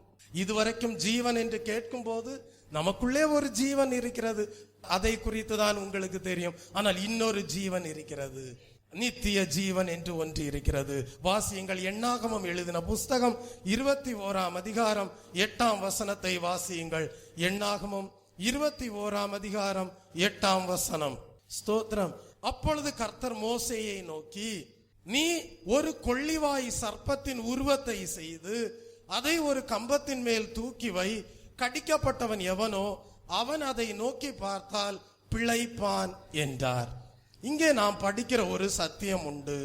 இதுவரைக்கும் ஜீவன் என்று கேட்கும் போது நமக்குள்ளே ஒரு ஜீவன் இருக்கிறது, அதை குறித்து தான் உங்களுக்கு தெரியும். ஆனால் இன்னொரு ஜீவன் இருக்கிறது, நித்திய ஜீவன் என்று ஒன்று இருக்கிறது. வாசியுங்கள். எண்ணாகமம் எழுதின புஸ்தகம் 21ஆம் அதிகாரம் 8ஆம் வசனத்தை வாசியுங்கள். எண்ணாகமம் 21ஆம் அதிகாரம் 8ஆம் வசனம். ஸ்தோத்திரம். அப்பொழுது கர்த்தர் மோசேயை நோக்கி, நீ ஒரு கொள்ளிவாய் சர்ப்பத்தின் உருவத்தை செய்து அதை ஒரு கம்பத்தின் மேல் தூக்கி வை. கடிக்கப்பட்டவன் எவனோ அவன் அதை நோக்கி பார்த்தால் பிழைப்பான் என்றார். இங்கே நாம் படிக்கிற ஒரு சத்தியம் உண்டு.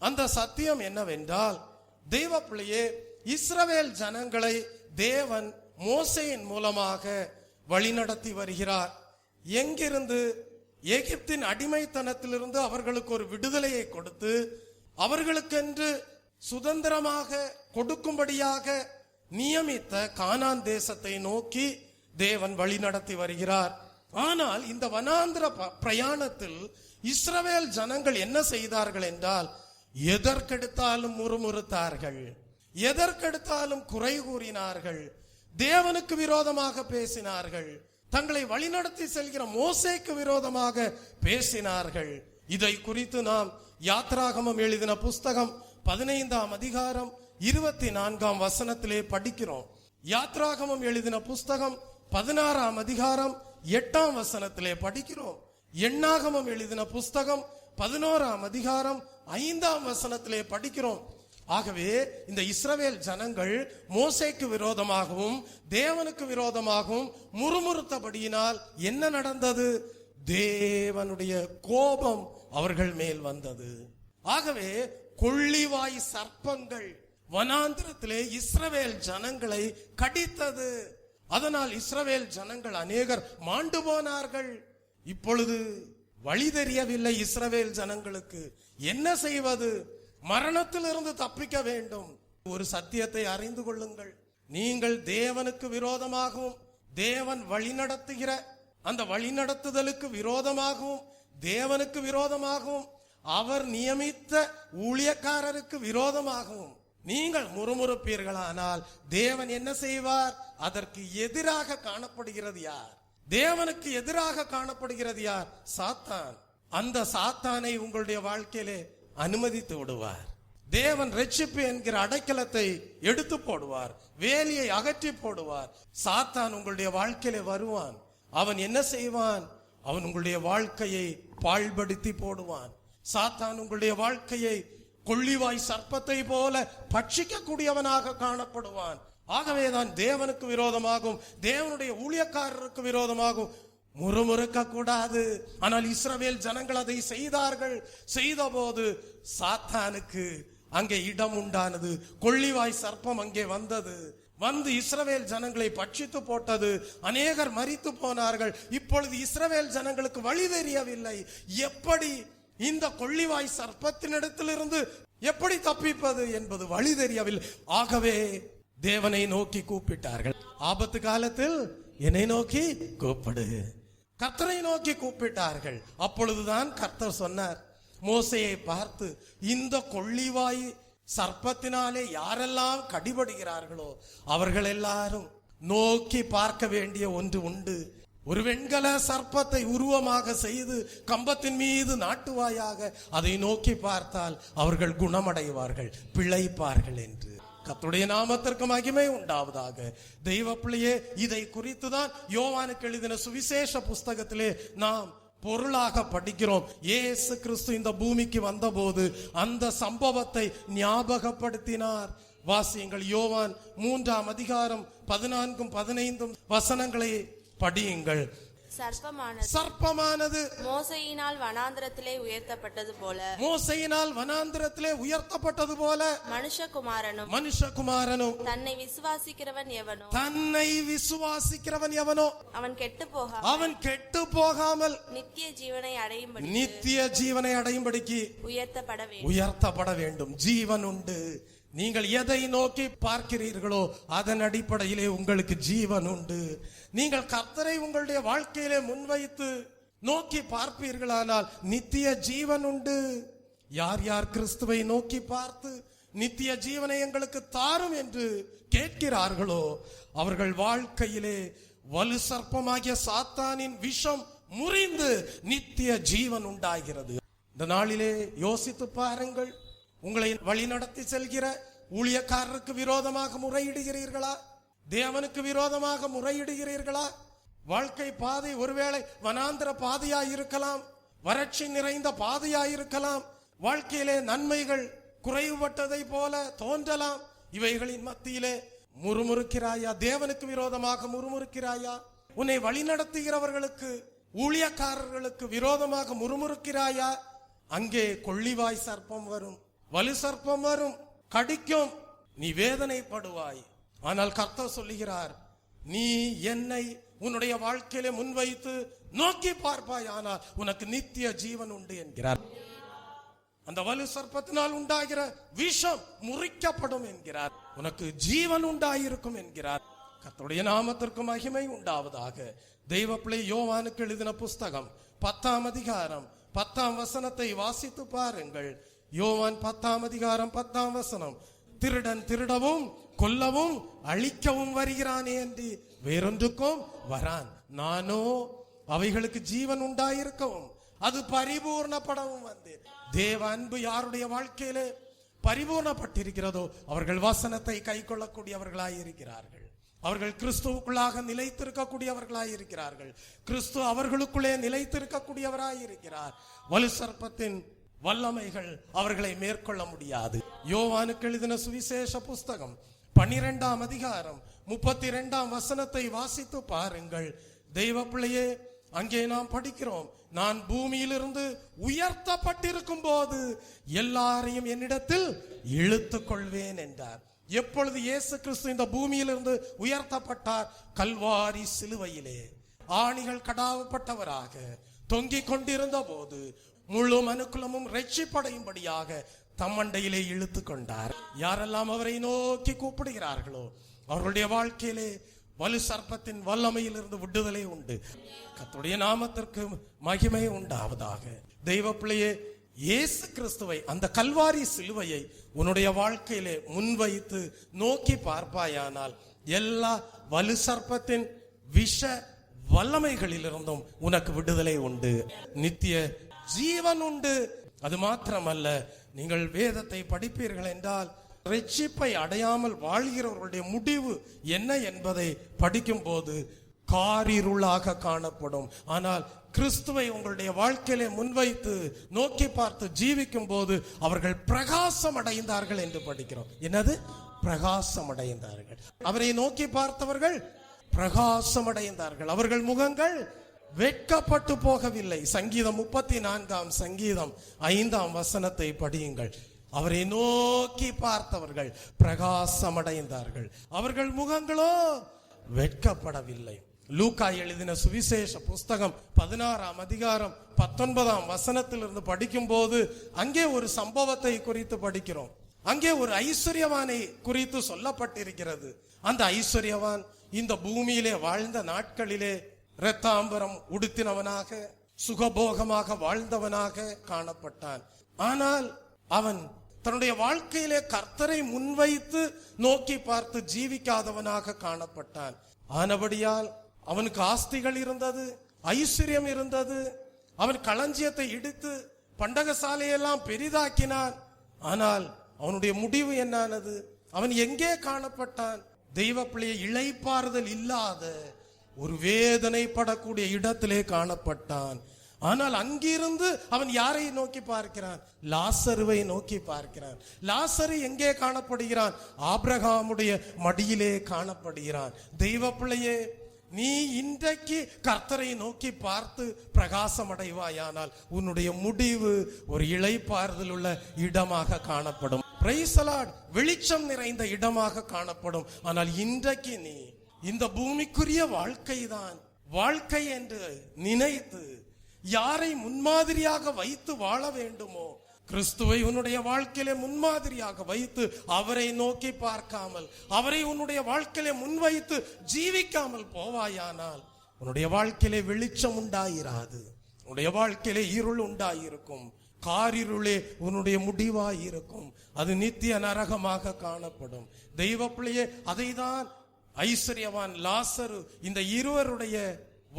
அந்த சத்தியம் என்னவென்றால், தேவ பிள்ளையே, இஸ்ரவேல் ஜனங்களை தேவன் மோசேயின் மூலமாக வழிநடத்தி வருகிறார். எங்கிருந்து? எகிப்தின் அடிமைத்தனத்திலிருந்து அவர்களுக்கு ஒரு விடுதலையை கொடுத்து அவர்களுக்கென்று சுதந்திரமாக கொடுக்கும்படியாக நியமித்த கானான் தேசத்தை நோக்கி தேவன் வழிநடத்தி வருகிறார். ஆனால் இந்த வனாந்திர பிரயாணத்தில் இஸ்ரவேல் ஜனங்கள் என்ன செய்தார்கள் என்றால், எதற்கெடுத்தாலும் முறுமுறுத்தார்கள், எதற்கெடுத்தாலும் குறை கூறினார்கள், தேவனுக்கு விரோதமாக பேசினார்கள், தங்களை வழிநடத்தி செல்கிற மோசேக்கு விரோதமாக பேசினார்கள். இதை குறித்து நாம் யாத்ராகமம் எழுதின புஸ்தகம் 15ஆம் அதிகாரம் 24ஆம் வசனத்திலே படிக்கிறோம். யாத்ராகமம் எழுதின புஸ்தகம் 16ஆம் அதிகாரம் 8ஆம் வசனத்திலே படிக்கிறோம். எண்ணாகமம் எழுதின புஸ்தகம் 11ஆம் அதிகாரம் 5ஆம் வசனத்திலே படிக்கிறோம். ஆகவே இந்த இஸ்ரவேல் ஜனங்கள் மோசேக்கு விரோதமாகவும் தேவனுக்கு விரோதமாகவும் முறுமுறுத்தபடியினால் என்ன நடந்தது? தேவனுடைய கோபம் அவர்கள் மேல் வந்தது. ஆகவே கொள்ளிவாய் சர்ப்பங்கள் வனாந்திரத்திலே இஸ்ரவேல் ஜனங்களை கடித்தது. அதனால் இஸ்ரவேல் ஜனங்கள் அநேகர் மாண்டு போனார்கள். இப்பொழுது வழி தெரியவில்லை இஸ்ரவேல் ஜனங்களுக்கு. என்ன செய்வது? மரணத்திலிருந்து தப்பிக்க வேண்டும். ஒரு சத்தியத்தை அறிந்து கொள்ளுங்கள். நீங்கள் தேவனுக்கு விரோதமாகவும் தேவன் வழிநடத்துகிற அந்த வழிநடத்துதலுக்கு விரோதமாகவும் தேவனுக்கு விரோதமாகவும் அவர் நியமித்த ஊழியக்காரருக்கு விரோதமாகவும் நீங்கள் முறுமுறுப்பீர்களானால் தேவன் என்ன செய்வார்? அதற்கு எதிராக காணப்படுகிறது யார்? தேவனுக்கு எதிராக காணப்படுகிறது யார்? சாத்தான். அந்த சாத்தானை உங்களுடைய வாழ்க்கையிலே அனுமதித்து விடுவார். தேவன் ரட்சிப்பு என்கிற அடைக்கலத்தை எடுத்து போடுவார், வேலியை அகற்றி போடுவார். சாத்தான் உங்களுடைய வாழ்க்கையிலே வருவான். அவன் என்ன செய்வான்? அவன் உங்களுடைய வாழ்க்கையை பாழ்படுத்தி போடுவான். சாத்தான் உங்களுடைய வாழ்க்கையை கொள்ளிவாய் சர்ப்பத்தை போல பட்சிக்க கூடியவனாக காணப்படுவான். ஆகவேதான் தேவனுக்கு விரோதமாகும் தேவனுடைய ஊழியக்காரருக்கு விரோதமாகும் முறுமுறுக்க கூடாது. ஆனால் இஸ்ரவேல் ஜனங்கள் அதை செய்தார்கள். செய்த போது சாத்தானுக்கு அங்கே இடம் உண்டானது. கொள்ளிவாய் சர்ப்பம் அங்கே வந்தது. வந்து இஸ்ரவேல் ஜனங்களை பட்சித்து போட்டது. அநேகர் மரித்து போனார்கள். இப்பொழுது இஸ்ரவேல் ஜனங்களுக்கு வழி தெரியவில்லை. எப்படி இந்த கொள்ளிவாய் சர்ப்பத்தினிடத்திலிருந்து எப்படி தப்பிப்பது என்பது வழி தெரியவில்லை. ஆகவே தேவனை நோக்கி கூப்பிட்டார்கள். ஆபத்து காலத்தில் என்னை நோக்கி கூப்பிடு. கர்த்தரை நோக்கி கூப்பிட்டார்கள். அப்பொழுதுதான் கர்த்தர் சொன்னார், மோசேயை பார்த்து, இந்த கொள்ளிவாய் சர்ப்பத்தினாலே யாரெல்லாம் கடிபடுகிறார்களோ அவர்கள் எல்லாரும் நோக்கி பார்க்க வேண்டிய ஒன்று உண்டு. ஒரு வெண்கல சர்ப்பத்தை உருவமாக செய்து கம்பத்தின் மீது நாட்டுவாயாக, அதை நோக்கி பார்த்தால் அவர்கள் குணமடைவார்கள், பிழைப்பார்கள் என்று. கர்த்தருடைய நாமத்திற்கு மகிமை உண்டாவதாக. தெய்வ பிள்ளையே, இதை குறித்துதான் யோவானுக்கு எழுதின சுவிசேஷ புஸ்தகத்திலே நாம் பொருளாக படிக்கிறோம். இயேசு கிறிஸ்து இந்த பூமிக்கு வந்தபோது அந்த சம்பவத்தை ஞாபகப்படுத்தினார். வாசியுங்கள், யோவான் 3ஆம் அதிகாரம் 14 15 வசனங்களை படியுங்கள். சர்ப்பமானது மோசையினால் வனாந்திரத்திலே உயர்த்தப்பட்டது போல மனுஷகுமாரனும் தன்னை விசுவாசிக்கிறவன் எவனோ அவன் கெட்டு போகாமல் நித்திய ஜீவனை அடையும்படிக்கு உயர்த்தப்பட வேண்டும். ஜீவன் உண்டு. நீங்கள் எதை நோக்கி பார்க்கிறீர்களோ அதன் அடிப்படையிலே உங்களுக்கு ஜீவன் உண்டு. நீங்கள் கர்த்தரை உங்களுடைய வாழ்க்கையிலே முன்வைத்து நோக்கி பார்ப்பீர்களானால் நித்திய ஜீவன் உண்டு. யார் யார் கிறிஸ்துவை நோக்கி பார்த்து நித்திய ஜீவனை எங்களுக்கு தாரும் என்று கேட்கிறார்களோ அவர்கள் வாழ்க்கையிலே வலு சர்ப்பமாகிய சாத்தானின் விஷம் முறிந்து நித்திய ஜீவன் உண்டாகிறது. இந்த நாளிலே யோசித்து பாருங்கள். உங்களை வழி நடத்தி செல்கிற ஊழியக்காரருக்கு விரோதமாக முறையிடுகிறீர்களா? தேவனுக்கு விரோதமாக முறையிடுகிறீர்களா? வாழ்க்கை பாதை ஒருவேளை வனாந்திர பாதையாய் இருக்கலாம், வறட்சி நிறைந்த பாதையாய் இருக்கலாம். வாழ்க்கையிலே நன்மைகள் குறைவுபட்டதை போல தோன்றலாம். இவைகளின் மத்தியிலே முறுமுறுக்கிறாயா? தேவனுக்கு விரோதமாக முறுமுறுக்கிறாயா? உன்னை வழி நடத்துகிறவர்களுக்கு ஊழியக்காரர்களுக்கு விரோதமாக முறுமுறுக்கிறாயா? அங்கே கொள்ளிவாய் சர்ப்பம் வரும், வலு சர்ப்பம் வரும், கடிக்கும், நீ வேதனைப்படுவாய். ஆனால் கர்த்தர் சொல்லுகிறார், நீ என்னை உன்னுடைய வாழ்க்கையிலே முன்வைத்து நோக்கி பார்ப்பாய், ஆனால் உனக்கு நித்திய ஜீவன் உண்டு என்கிறார். அந்த வலு சர்ப்பத்தினால் உண்டாகிற விஷம் முறிக்கப்படும் என்கிறார். உனக்கு ஜீவன் உண்டாயிருக்கும் என்கிறார். கர்த்தருடைய நாமத்திற்கு மகிமை உண்டாவதாக. தெய்வ பிள்ளை, யோவானுக்கு எழுதின புஸ்தகம் 10ஆம் அதிகாரம் 10ஆம் வசனத்தை வாசித்து பாருங்கள். யோவான் 10ஆம் அதிகாரம் 10ஆம் வசனம். திருடன் திருடவும் கொல்லவும் அழிக்கவும் வருகிறானே என்று வேறொன்றுக்கும் வரான். நானோ அவைகளுக்கு ஜீவன் உண்டாயிருக்கவும் அது பரிபூர்ணப்படவும் வந்தேன். தேவ அன்பு யாருடைய வாழ்க்கையிலே பரிபூர்ணப்பட்டிருக்கிறதோ அவர்கள் வசனத்தை கை கொள்ளக்கூடியவர்களாய் இருக்கிறார்கள். அவர்கள் கிறிஸ்துவுக்குள்ளாக நிலைத்திருக்கக்கூடியவர்களாய் இருக்கிறார்கள். கிறிஸ்து அவர்களுக்குள்ளே நிலைத்திருக்கக்கூடியவராய் இருக்கிறார். வலு சர்ப்பத்தின் வல்லமைகள் அவர்களை மேற்கொள்ள முடியாது. யோவானுக்கு எழுதின சுவிசேஷ புஸ்தகம் 12ஆம் அதிகாரம் 32ஆம் வசனத்தை வாசித்து பாருங்கள். தெய்வ பிள்ளையே, அங்கே நாம் படிக்கிறோம், நான் பூமியிலிருந்து உயர்த்தப்பட்டிருக்கும் போது எல்லாரையும் என்னிடத்தில் இழுத்துக் கொள்வேன் என்றார். எப்பொழுது இயேசு கிறிஸ்து இந்த பூமியிலிருந்து உயர்த்தப்பட்டார்? கல்வாரி சிலுவையிலே ஆணிகள் கடாவப்பட்டவராக தொங்கிக் கொண்டிருந்த போது முழு மனுக்குலமும் ரட்சிப்படையும்படியாக தம்மண்டையிலே இழுத்து கொண்டார். யாரெல்லாம் அவரை நோக்கி கூப்பிடுகிறார்களோ அவர்களுடைய வாழ்க்கையிலே வலு சர்ப்பத்தின் வல்லமையிலிருந்து விடுதலை உண்டு. கர்த்தருடைய நாமத்திற்கு மகிமை உண்டாவதாக. தெய்வ பிள்ளையே, இயேசு கிறிஸ்துவை, அந்த கல்வாரி சிலுவையை உன்னுடைய வாழ்க்கையிலே முன்வைத்து நோக்கி பார்ப்பாயானால் எல்லா வலு சர்ப்பத்தின் விஷ வல்லமைகளிலிருந்தும் உனக்கு விடுதலை உண்டு, நித்திய ஜீவன் உண்டு. அது மாத்திரமல்ல, நீங்கள் வேதத்தை படிப்பீர்கள் என்றால் ரட்சிப்பை அடையாமல் வாழ்கிறவர்களுடைய முடிவு என்ன என்பதை படிக்கும் போது காரிருளாக காணப்படும். ஆனால் கிறிஸ்துவை உங்களுடைய வாழ்க்கையிலே முன்வைத்து நோக்கி பார்த்து ஜீவிக்கும் போது அவர்கள் பிரகாசம் அடைந்தார்கள் என்று படிக்கிறோம். என்னது? பிரகாசம் அடைந்தார்கள். அவரை நோக்கி பார்த்தவர்கள் பிரகாசம் அடைந்தார்கள். அவர்கள் முகங்கள் வெட்கப்பட்டு போகவில்லை. சங்கீதம் 34ஆம் சங்கீதம் 5ஆம் வசனத்தை படியுங்கள். அவரை நோக்கி பார்த்தவர்கள் பிரகாசம் அடைந்தார்கள். அவர்கள் முகங்களோ வெட்கப்படவில்லை. லூக்கா எழுதின சுவிசேஷ புஸ்தகம் 16ஆம் அதிகாரம் 19ஆம் வசனத்திலிருந்து படிக்கும் போது அங்கே ஒரு சம்பவத்தை குறித்து படிக்கிறோம். அங்கே ஒரு ஐஸ்வர்யவானை குறித்து சொல்லப்பட்டிருக்கிறது. அந்த ஐஸ்வர்யவான் இந்த பூமியிலே வாழ்ந்த நாட்களிலே இரத்தாம்பரம் உடுத்தினவனாக சுகபோகமாக வாழ்ந்தவனாக காணப்பட்டான். ஆனால் அவன் தன்னுடைய வாழ்க்கையிலே கர்த்தரை முன்வைத்து நோக்கி பார்த்து ஜீவிக்காதவனாக காணப்பட்டான். ஆனபடியால் அவனுக்கு ஆஸ்திகள் இருந்தது, ஐஸ்வர்யம் இருந்தது. அவன் களஞ்சியத்தை இடித்து பண்டகசாலையெல்லாம் பெரிதாக்கினான். ஆனால் அவனுடைய முடிவு என்னானது? அவன் எங்கே காணப்பட்டான்? தெய்வ பிள்ளையை இளைப்பாறுதல் இல்லாத ஒரு வேதனைப்படக்கூடிய இடத்திலே காணப்பட்டான். ஆனால் அங்கிருந்து அவன் யாரை நோக்கி பார்க்கிறான்? லாசருவை நோக்கி பார்க்கிறான். லாசரு எங்கே காணப்படுகிறான்? ஆபிரகாமுடைய மடியிலே காணப்படுகிறான். தெய்வ பிள்ளையே, நீ இன்றைக்கு கர்த்தரை நோக்கி பார்த்து பிரகாசம் அடைவாயானால் உன்னுடைய முடிவு ஒரு இளைப்பாறுதல் உள்ள இடமாக காணப்படும். Price the Lord. வெளிச்சம் நிறைந்த இடமாக காணப்படும். ஆனால் இன்றைக்கு நீ இந்த பூமிக்குரிய வாழ்க்கை தான் வாழ்க்கை என்று நினைத்து யாரை முன்மாதிரியாக வைத்து வாழ வேண்டுமோ, கிறிஸ்துவை உன்னுடைய வாழ்க்கையிலே முன்மாதிரியாக வைத்து அவரை நோக்கி பார்க்காமல், அவரை உன்னுடைய வாழ்க்கையிலே முன்வைத்து ஜீவிக்காமல் போவாயானால் உன்னுடைய வாழ்க்கையிலே வெளிச்சம் உண்டாயிராது. உன்னுடைய வாழ்க்கையிலே இருள் உண்டாயிருக்கும். காரிருளே உன்னுடைய முடிவாயிருக்கும். அது நித்திய நரகமாக காணப்படும். தெய்வ பிள்ளையே, அதைதான் ஐஸ்வர்யவான் லாசரு இந்த இருவருடைய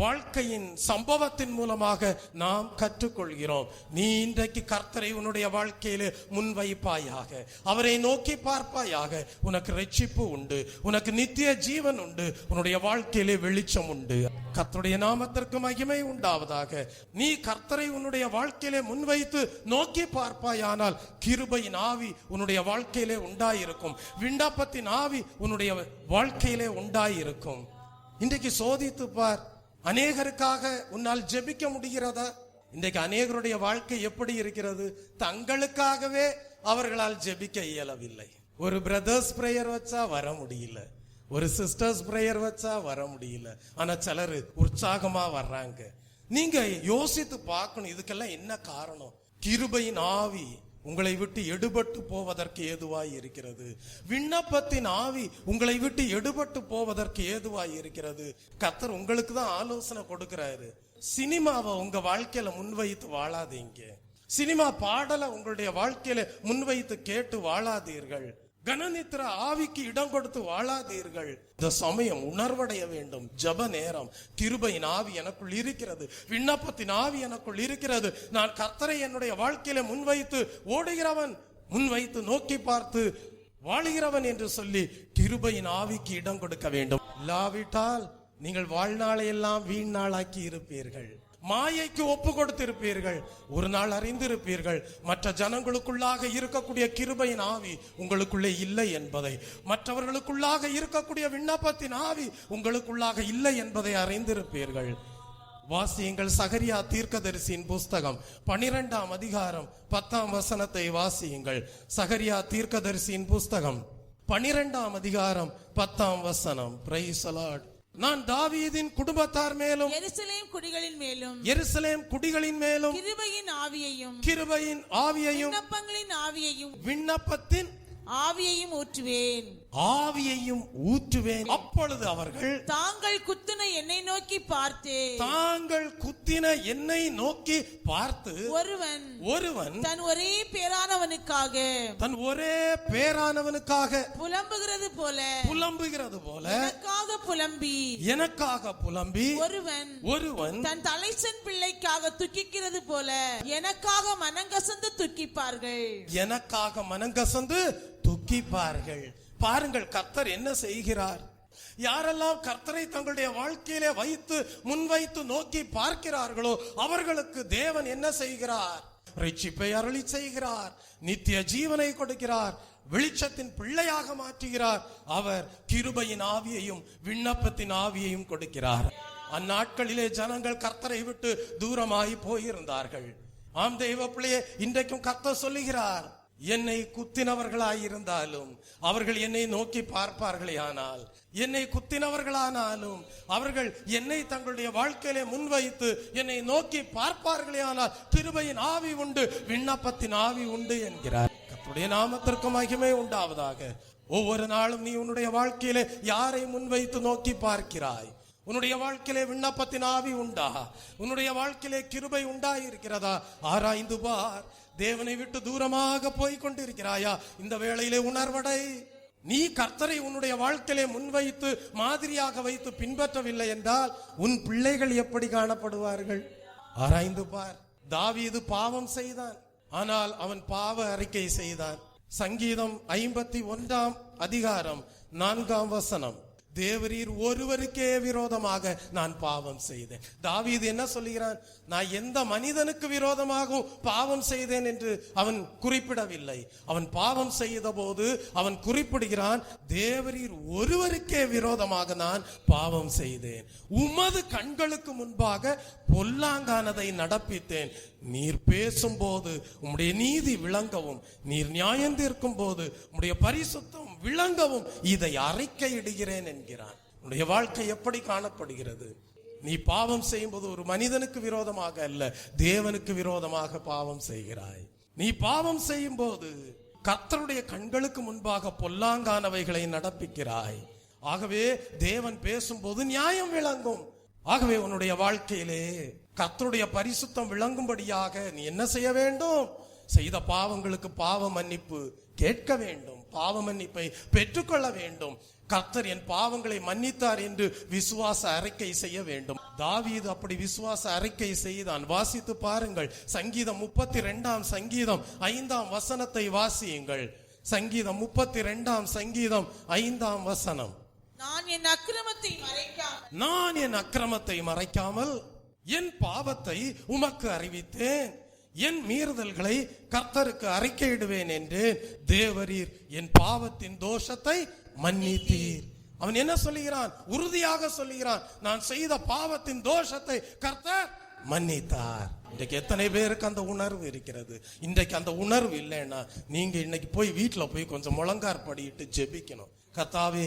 வாழ்க்கையின் சம்பவத்தின் மூலமாக நாம் கற்றுக்கொள்கிறோம். நீ இன்றைக்கு கர்த்தரை உன்னுடைய வாழ்க்கையிலே முன்வைப்பாயாக, அவரை நோக்கி பார்ப்பாயாக, உனக்கு ரட்சிப்பு உண்டு, உனக்கு நித்திய ஜீவன் உண்டு, உன்னுடைய வாழ்க்கையிலே வெளிச்சம் உண்டு. கர்த்தருடைய நாமத்திற்கு மகிமை உண்டாவதாக. நீ கர்த்தரை உன்னுடைய வாழ்க்கையிலே முன்வைத்து நோக்கி பார்ப்பாயானால் கிருபையின் ஆவி உன்னுடைய வாழ்க்கையிலே உண்டாயிருக்கும். விண்ணப்பத்தின் ஆவி உன்னுடைய வாழ்க்கையிலே உண்டாயிருக்கும். இன்றைக்கு சோதித்து பார். அநேகருக்காக உன்னால் ஜெபிக்க முடிகிறதா? இன்றைக்கு அநேகருடைய வாழ்க்கை எப்படி இருக்கிறது? தங்களுக்காகவே அவர்களால் ஜெபிக்க இயலவில்லை. ஒரு பிரதர்ஸ் பிரேயர் வச்சா வர முடியல, ஒரு சிஸ்டர்ஸ் பிரேயர் வச்சா வர முடியல. ஆனா சிலர் உற்சாகமா வர்றாங்க. நீங்க யோசித்து பார்க்கணும், இதுக்கெல்லாம் என்ன காரணம்? கிருபையின் ஆவி உங்களை விட்டு எடுபட்டு போவதற்கு ஏதுவாய் இருக்கிறது. விண்ணப்பத்தின் ஆவி உங்களை விட்டு எடுபட்டு போவதற்கு ஏதுவாய் இருக்கிறது. கர்த்தர் உங்களுக்கு தான் ஆலோசனை கொடுக்கிறாரு. சினிமாவை உங்க வாழ்க்கையில முன்வைத்து வாழாதீங்க. சினிமா பாடலை உங்களுடைய வாழ்க்கையில முன்வைத்து கேட்டு வாழாதீர்கள். கனநித்திர ஆவிக்கு இடம் கொடுத்து வாழாதீர்கள். இந்த சமயம் உணர்வடைய வேண்டும். ஜப நேரம். கிருபையின் ஆவி எனக்குள் இருக்கிறது, விண்ணப்பத்தின் ஆவி எனக்குள் இருக்கிறது. நான் கர்த்தரை என்னுடைய வாழ்க்கையில முன்வைத்து ஓடுகிறவன், முன்வைத்து நோக்கி பார்த்து வாழுகிறவன் என்று சொல்லி கிருபையின் ஆவிக்கு இடம் கொடுக்க வேண்டும். இல்லாவிட்டால் நீங்கள் வாழ்நாளை எல்லாம் வீண் நாளாக்கி இருப்பீர்கள். மாயைக்கு ஒப்பு கொடுத்திருப்பீர்கள். ஒரு நாள் அறிந்திருப்பீர்கள், மற்ற ஜனங்களுக்குள்ளாக இருக்கக்கூடிய கிருபையின் ஆவி உங்களுக்குள்ளே இல்லை என்பதை, மற்றவர்களுக்குள்ளாக இருக்கக்கூடிய விண்ணப்பத்தின் ஆவி உங்களுக்குள்ளாக இல்லை என்பதை அறிந்திருப்பீர்கள். வாசியுங்கள். சகரியா தீர்க்கதரிசியின் புஸ்தகம் 12ஆம் அதிகாரம் 10ஆம் வசனத்தை வாசியுங்கள். சகரியா தீர்க்கதரிசியின் புஸ்தகம் 12ஆம் அதிகாரம் 10ஆம் வசனம். Price the Lord. நான் தாவீதின் குடும்பத்தார் மேலும் எருசலேம் குடிகளின் மேலும் கிருபையின் ஆவியையும் விண்ணப்பத்தின் ஆவியையும் ஊற்றுவேன். அப்பொழுது அவர்கள் தாங்கள் குத்தின என்னை நோக்கி பார்த்து ஒருவன் தன் ஒரே பேரானவனுக்காக புலம்புகிறது போல எனக்காக புலம்பி ஒருவன் தன் தலைச்சன் பிள்ளைக்காக துக்கிக்கிறது போல எனக்காக மனங்கசந்து துக்கிப்பார்கள். பாருங்கள், கர்த்தர் என்ன செய்கிறார். யாரெல்லாம் கர்த்தரை தங்களுடைய வாழ்க்கையிலே வைத்து முன்வைத்து நோக்கி பார்க்கிறார்களோ அவர்களுக்கு தேவன் என்ன செய்கிறார்? ரட்சிப்பை அருளி செய்கிறார், நித்திய ஜீவனை கொடுக்கிறார், வெளிச்சத்தின் பிள்ளையாக மாற்றுகிறார். அவர் கிருபையின் ஆவியையும் விண்ணப்பத்தின் ஆவியையும் கொடுக்கிறார். அந்நாட்களிலே ஜனங்கள் கர்த்தரை விட்டு தூரமாய் போயிருந்தார்கள். ஆம் தெய்வ பிள்ளையே, இன்றைக்கும் கர்த்தர் சொல்லுகிறார், என்னை குத்தினவர்களாயிருந்தாலும் அவர்கள் என்னை நோக்கி பார்ப்பார்களே ஆனால், என்னை குத்தினவர்களானாலும் அவர்கள் என்னை தங்களுடைய வாழ்க்கையிலே முன்வைத்து என்னை நோக்கி பார்ப்பார்களே ஆனால் கிருபையின் ஆவி உண்டு, விண்ணப்பத்தின் ஆவி உண்டு என்கிறார். கர்த்தருடைய நாமத்திற்கு மகிமை உண்டாவதாக. ஒவ்வொரு நாளும் நீ உன்னுடைய வாழ்க்கையிலே யாரை முன்வைத்து நோக்கி பார்க்கிறாய்? உன்னுடைய வாழ்க்கையிலே விண்ணப்பத்தின் ஆவி உண்டா? உன்னுடைய வாழ்க்கையிலே கிருபை உண்டா இருக்கிறதா? ஆராய்ந்து பார். தேவனை விட்டு தூரமாக போய் கொண்டிருக்கிறாயா? இந்த வேளையிலே உணர்வடை. நீ கர்த்தரை உன்னுடைய வாழ்க்கையிலே முன்வைத்து மாதிரியாக வைத்து பின்பற்றவில்லை என்றால் உன் பிள்ளைகள் எப்படி காணப்படுவார்கள்? ஆராய்ந்து பார். தாவீது பாவம் செய்தான், ஆனால் அவன் பாவ அறிக்கை செய்தான். சங்கீதம் 51 அதிகாரம் 4 தேவரீர் ஒருவருக்கே விரோதமாக நான் பாவம் செய்தேன். தாவீது என்ன சொல்லுகிறான்? நான் எந்த மனிதனுக்கு விரோதமாகவும் பாவம் செய்தேன் என்று அவன் குறிப்பிடவில்லை. அவன் பாவம் செய்த போது அவன் குறிப்பிடுகிறான், தேவரீர் ஒருவருக்கே விரோதமாக நான் பாவம் செய்தேன். உமது கண்களுக்கு முன்பாக பொல்லாங்கானதை நடப்பித்தேன். நீர் பேசும்போது உம்முடைய நீதி விளங்கவும், நீர் நியாயம் தீர்க்கும் போது உம்முடைய பரிசுத்தம் விளங்கவும் இதை அறிக்கையிடுகிறேன் என்கிறான். உன்னுடைய வாழ்க்கை எப்படி காணப்படுகிறது? நீ பாவம் செய்யும் போது ஒரு மனிதனுக்கு விரோதமாக அல்ல, தேவனுக்கு விரோதமாக பாவம் செய்கிறாய். நீ பாவம் செய்யும் போது கர்த்தருடைய கண்களுக்கு முன்பாக பொல்லாங்கானவைகளை நடப்பிக்கிறாய். ஆகவே தேவன் பேசும்போது நியாயம் விளங்கும். ஆகவே உன்னுடைய வாழ்க்கையிலே கர்த்தருடைய பரிசுத்தம் விளங்கும்படியாக நீ என்ன செய்ய வேண்டும்? செய்த பாவங்களுக்கு பாவ மன்னிப்பு கேட்க வேண்டும், பாவ மன்னிப்பை பெற்றுக்கொள்ள வேண்டும். கர்த்தர் என் பாவங்களை மன்னித்தார் என்று விசுவாச அறிக்கை செய்ய வேண்டும். தாவீது அப்படி விசுவாச அறிக்கை செய்தான். வாசித்து பாருங்கள். சங்கீதம் 32 சங்கீதம் 5 வாசியுங்கள். சங்கீதம் 32 5 நான் என் அக்கிரமத்தை மறைக்காமல் என் பாவத்தை உமக்கு அறிவித்தேன், என் மீறுதல்களை கர்த்தருக்கு அறிக்கையிடுவேன் என்று தேவரீர் என் பாவத்தின் தோஷத்தை மன்னித்தீர். அவன் என்ன சொல்லுகிறான்? உறுதியாக சொல்லுகிறான், நான் செய்த பாவத்தின் தோஷத்தை கர்த்தர் மன்னித்தார். இன்றைக்கு எத்தனை பேருக்கு அந்த உணர்வு இருக்கிறது? இன்றைக்கு அந்த உணர்வு இல்லைன்னா நீங்க இன்னைக்கு போய் வீட்டுல போய் கொஞ்சம் முழங்கார் படிட்டு ஜெபிக்கணும். கர்த்தாவே,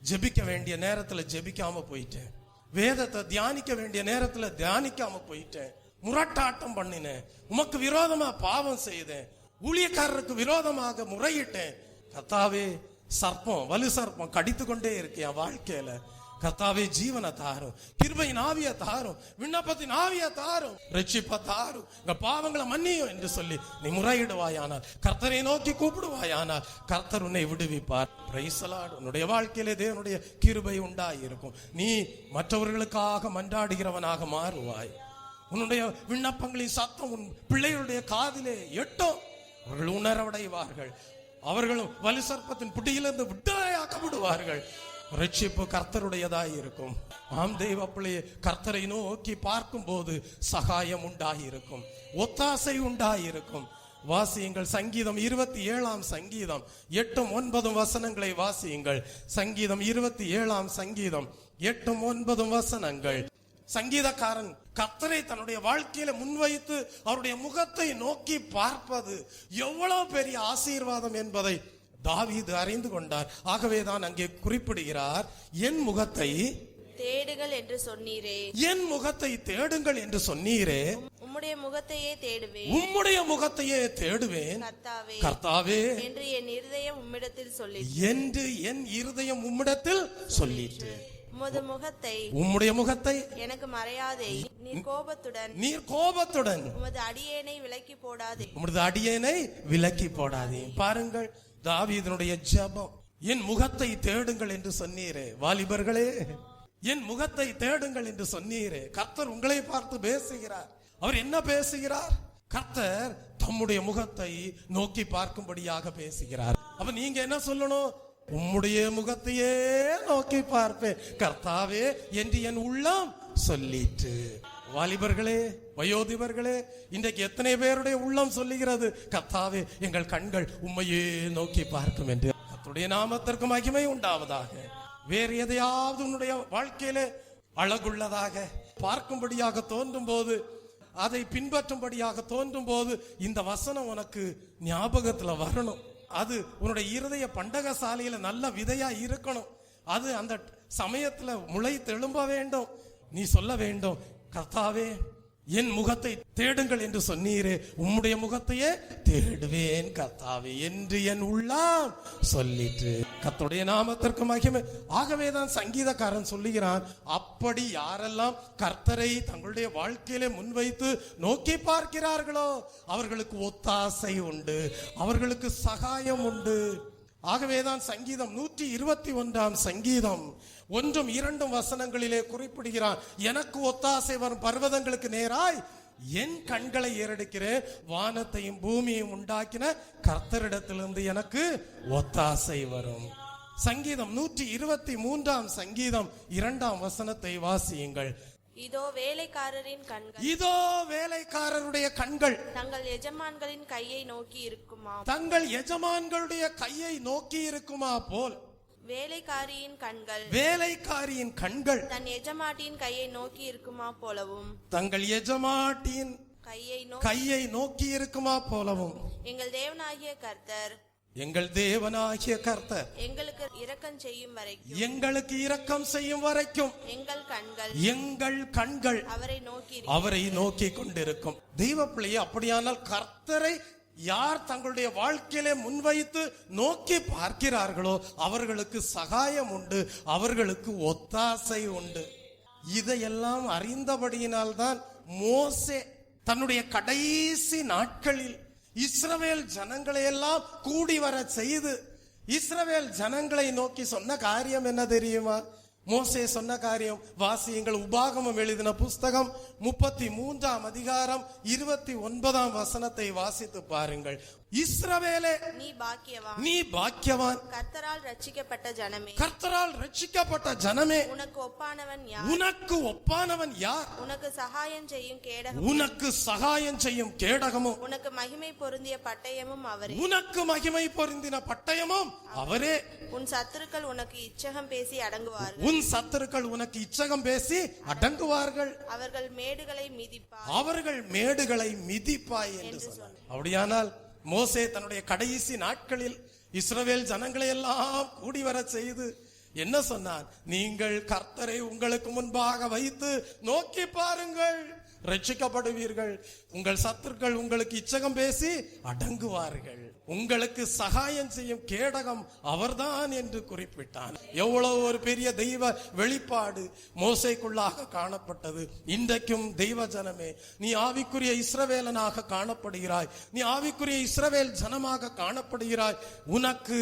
ஜெபிக்க வேண்டிய நேரத்துல ஜெபிக்காம போயிட்டேன், வேதத்தை தியானிக்க வேண்டிய நேரத்துல தியானிக்காம போயிட்டேன், முரட்டாட்டம் பண்ணினேன், உமக்கு விரோதமா பாவம் செய்தேன், ஊழியக்காரருக்கு விரோதமாக முறையிட்டேன். கர்த்தாவே, சர்ப்பம், வலு சர்ப்பம் கடித்து கொண்டே இருக்கு என் வாழ்க்கையில. கர்த்தாவே, ஜீவனை தாரும், கிருபையின் ஆவியை தாரும், விண்ணப்பத்தின் ஆவியை தாரும், ரட்சிப்பை தாரும், உங்க பாவங்களை மன்னியும் என்று சொல்லி நீ முறையிடுவாயானால், கர்த்தரை நோக்கி கூப்பிடுவாயானால் கர்த்தர் உன்னை விடுவிப்பார். Praise the Lord. உன்னுடைய வாழ்க்கையிலே தேவனுடைய கிருபை உண்டாயிருக்கும். நீ மற்றவர்களுக்காக மன்றாடுகிறவனாக மாறுவாய். உன்னுடைய விண்ணப்பங்களின் சத்தம் உன் பிள்ளைகளுடைய காதிலே எட்டும். அவர்கள் உணர்வடைவார்கள். அவர்களும் வலு சர்ப்பத்தின் பிடியிலிருந்து விடுதலையாக்கப்படுவார்கள். ரட்சிப்பு கர்த்தருடையதாய் இருக்கும். ஆம் தெய்வ பிள்ளையே, கர்த்தரை நோக்கி பார்க்கும் போது சகாயம் உண்டாயிருக்கும், ஒத்தாசை உண்டாயிருக்கும். வாசியுங்கள். சங்கீதம் 27 சங்கீதம் 8-9 வாசியுங்கள். சங்கீதம் 27 8-9 சங்கீதக்காரன் கர்த்தரை தன்னுடைய வாழ்க்கையில முன்வைத்து அவருடைய முகத்தை நோக்கி பார்ப்பது எவ்வளவு பெரிய ஆசீர்வாதம் என்பதை தாவீது அறிந்து கொண்டார். ஆகவேதான் அங்கே குறிப்பிடுகிறார், என் முகத்தை தேடுங்கள் என்று சொன்னீரே, என் முகத்தை தேடுங்கள் என்று சொன்னீரே, உம்முடைய முகத்தையே தேடுவேன், உம்முடைய முகத்தையே தேடுவேன் கர்த்தாவே என்று என் இருதயம் உம்மிடத்தில் சொல்லிற்று, என்று என் இருதயம் உம்மிடத்தில் சொல்லிற்று. உம்முடைய முகத்தை எனக்கு மறையாதே, நீர் கோபத்துடன் உமது அடியேனை விலக்கி போடாதே. பாருங்கள், தாவீதினுடைய ஜெபம், என் முகத்தை தேடுங்கள் என்று சொன்னீரே. வாலிபர்களே, என் முகத்தை தேடுங்கள் என்று சொன்னீரே. கர்த்தர் உங்களை பார்த்து பேசுகிறார். அவர் என்ன பேசுகிறார்? கர்த்தர் தம்முடைய முகத்தை நோக்கி பார்க்கும்படியாக பேசுகிறார். அப்ப நீங்க என்ன சொல்லணும்? உம்முடைய முகத்தையே நோக்கி பார்ப்பேன் கர்த்தாவே என்று என் உள்ளம் சொல்லிட்டு. வாலிபர்களே, வயோதிபர்களே, இன்றைக்கு எத்தனை பேருடைய உள்ளம் சொல்லுகிறது, கர்த்தாவே எங்கள் கண்கள் உம்மையே நோக்கி பார்க்கும் என்று. கர்த்தருடைய நாமத்திற்கு மகிமை உண்டாவதாக. வேறு எதையாவது உன்னுடைய வாழ்க்கையிலே அழகுள்ளதாக பார்க்கும்படியாக தோன்றும் போது, அதை பின்பற்றும்படியாக தோன்றும் போது இந்த வசனம் உனக்கு ஞாபகத்துல வரணும். அது உன்னுடைய இருதய பண்டக சாலையில நல்ல விதையா இருக்கணும். அது அந்த சமயத்துல முளை தெழும்ப வேண்டும். நீ சொல்ல வேண்டும், கர்த்தாவே என் முகத்தை தேடுங்கள் என்று சொன்னீரே, உம்முடைய முகத்தையே தேடுவேன் கர்த்தாவே என்று என் உள்ளம் சொல்லிட்டு. கர்த்தருடைய நாமத்திற்கு மகிமை. ஆகவேதான் சங்கீதக்காரன் சொல்லுகிறான், அப்படி யாரெல்லாம் கர்த்தரை தங்களுடைய வாழ்க்கையிலே முன்வைத்து நோக்கி பார்க்கிறார்களோ அவர்களுக்கு ஒத்தாசை உண்டு, அவர்களுக்கு சகாயம் உண்டு. ஆகவேதான் சங்கீதம் 121 சங்கீதம் 1 2 வசனங்களிலே குறிப்பிடுகிறான், எனக்கு ஒத்தாசை வரும் பர்வதங்களுக்கு நேராய் என் கண்களை ஏறெடுக்கிறேன், வானத்தையும் பூமியையும் உண்டாக்கின கர்த்தரிடத்திலிருந்து எனக்கு ஒத்தாசை வரும். சங்கீதம் 123 சங்கீதம் 2 வசனத்தை வாசியுங்கள். இதோ வேலைக்காரரின் கண்கள், இதோ வேலைக்காரருடைய கண்கள் தங்கள் எஜமான்களின் கையை நோக்கி இருக்குமா, தங்கள் எஜமான்களுடைய கையை நோக்கி இருக்குமா போல். வேலைக்காரியின் கண்கள், வேலைக்காரியின் கண்கள் தன் எஜமாட்டியின் கையை நோக்கி இருக்குமா போலவும், தங்கள் எஜமாட்டியின் கையை நோக்கி இருக்குமா போலவும். எங்கள் தேவனாகிய கர்த்தர், எங்கள் தேவனாகிய கர்த்தர் எங்களுக்கு இரக்கம் செய்யும் வரைக்கும், எங்களுக்கு இரக்கம் செய்யும் வரைக்கும் எங்கள் கண்கள் அவரை நோக்கி கொண்டிருக்கும். தெய்வ பிள்ளையே, அப்படியானால் கர்த்தரை யார் தங்களுடைய வாழ்க்கையிலே முன்வைத்து நோக்கி பார்க்கிறார்களோ அவர்களுக்கு சகாயம் உண்டு, அவர்களுக்கு ஒத்தாசை உண்டு. இதையெல்லாம் அறிந்தபடியினால்தான் மோசே தன்னுடைய கடைசி நாட்களில் இஸ்ரவேல் ஜனங்களை எல்லாம் கூடி வர செய்து இஸ்ரவேல் ஜனங்களை நோக்கி சொன்ன காரியம் என்ன தெரியுமா? மோசே சொன்ன காரியம் வாசியுங்கள். உபாகமம் எழுதின புஸ்தகம் 33 அதிகாரம் 29 வசனத்தை வாசித்து பாருங்கள். இஸ்ரவேலே, நீ பாக்கியவான், கர்த்தரால் ரட்சிக்கப்பட்ட ஜனமே, கர்த்தரால் ரட்சிக்கப்பட்ட ஜனமே, உனக்கு ஒப்பானவன் யார், உனக்கு ஒப்பானவன் யார், உனக்கு சகாயம் செய்யும் கேடகமும், உனக்கு சகாயம் செய்யும் கேடகமும், உனக்கு மகிமை பொருந்திய பட்டயமும் அவரே, உனக்கு மகிமை பொருந்தின பட்டயமும் அவரே. உன் சத்துருக்கள் உனக்கு இச்சகம் பேசி அடங்குவார்கள், உன் சத்துருக்கள் உனக்கு இச்சகம் பேசி அடங்குவார்கள், அவர்கள் மேடுகளை மிதிப்பாய், அவர்கள் மேடுகளை மிதிப்பாய் என்று சொன்னார். அப்படியானால் மோசே தன்னுடைய கடைசி நாட்களில் இஸ்ரவேல் ஜனங்களை எல்லாம் கூடி வர செய்து என்ன சொன்னான்? நீங்கள் கர்த்தரை உங்களுக்கு முன்பாக வைத்து நோக்கி பாருங்கள், ரட்சிக்கப்படுவீர்கள். உங்கள் சத்துருக்கள் உங்களுக்கு இச்சகம் பேசி அடங்குவார்கள். உங்களுக்கு சகாயம் செய்யும் கேடகம் அவர்தான் என்று குறிப்பிட்டான். எவ்வளவு ஒரு பெரிய தெய்வ வெளிப்பாடு மோசேக்குள்ளாக காணப்பட்டது. இன்றைக்கும் தெய்வ ஜனமே, நீ ஆவிக்குரிய இஸ்ரவேலனாக காணப்படுகிறாய், நீ ஆவிக்குரிய இஸ்ரவேல் ஜனமாக காணப்படுகிறாய். உனக்கு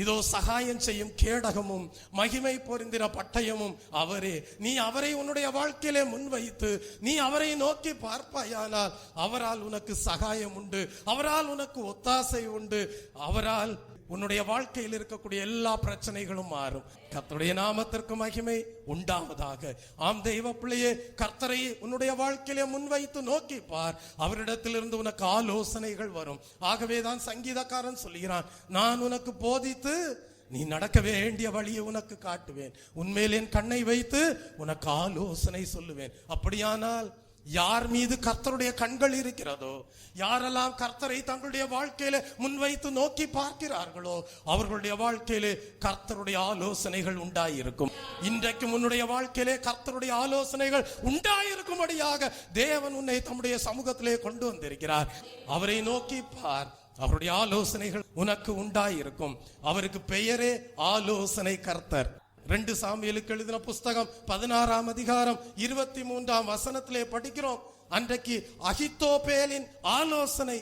இதோ சகாயம் செய்யும் கேடகமும் மகிமை பொருந்தின பட்டயமும் அவரே. நீ அவரை உன்னுடைய வாழ்க்கையிலே முன்வைத்து நீ அவரை நோக்கி பார்ப்பாயானால் அவரால் உனக்கு சகாயம் உண்டு, அவரால் உனக்கு ஒத்தாசை உண்டு, அவரால் உன்னுடைய வாழ்க்கையில் இருக்கக்கூடிய எல்லா பிரச்சனைகளும் மாறும். கர்த்தருடைய நாமத்திற்கு மகிமை உண்டாவதாக. ஆம் தெய்வ பிள்ளையே, கர்த்தரை உன்னுடைய வாழ்க்கையிலே முன்வைத்து நோக்கி பார், அவரிடத்திலிருந்து உனக்கு ஆலோசனைகள் வரும். ஆகவேதான் சங்கீதக்காரன் சொல்கிறான், நான் உனக்கு போதித்து நீ நடக்க வேண்டிய வழியை உனக்கு காட்டுவேன், உன்மேல் என் கண்ணை வைத்து உனக்கு ஆலோசனை சொல்லுவேன். அப்படியானால் யார் மீது கர்த்தருடைய கண்கள் இருக்கிறதோ, யாரெல்லாம் கர்த்தரை தங்களுடைய வாழ்க்கையில முன்வைத்து நோக்கி பார்க்கிறார்களோ அவர்களுடைய வாழ்க்கையிலே கர்த்தருடைய ஆலோசனைகள் உண்டாயிருக்கும். இன்றைக்கு உன்னுடைய வாழ்க்கையிலே கர்த்தருடைய ஆலோசனைகள் உண்டாயிருக்கும்படியாக தேவன் உன்னை தம்முடைய சமூகத்திலே கொண்டு வந்திருக்கிறார். அவரை நோக்கி பார், அவருடைய ஆலோசனைகள் உனக்கு உண்டாயிருக்கும். அவருக்கு பெயரே ஆலோசனை கர்த்தர். 2 சாமுவேலுக்கு எழுதின புஸ்தகம் 16 அதிகாரம் 23 வசனத்திலே படிக்கிறோம். அன்றைக்கு அகித்தோப்பேலின் ஆலோசனை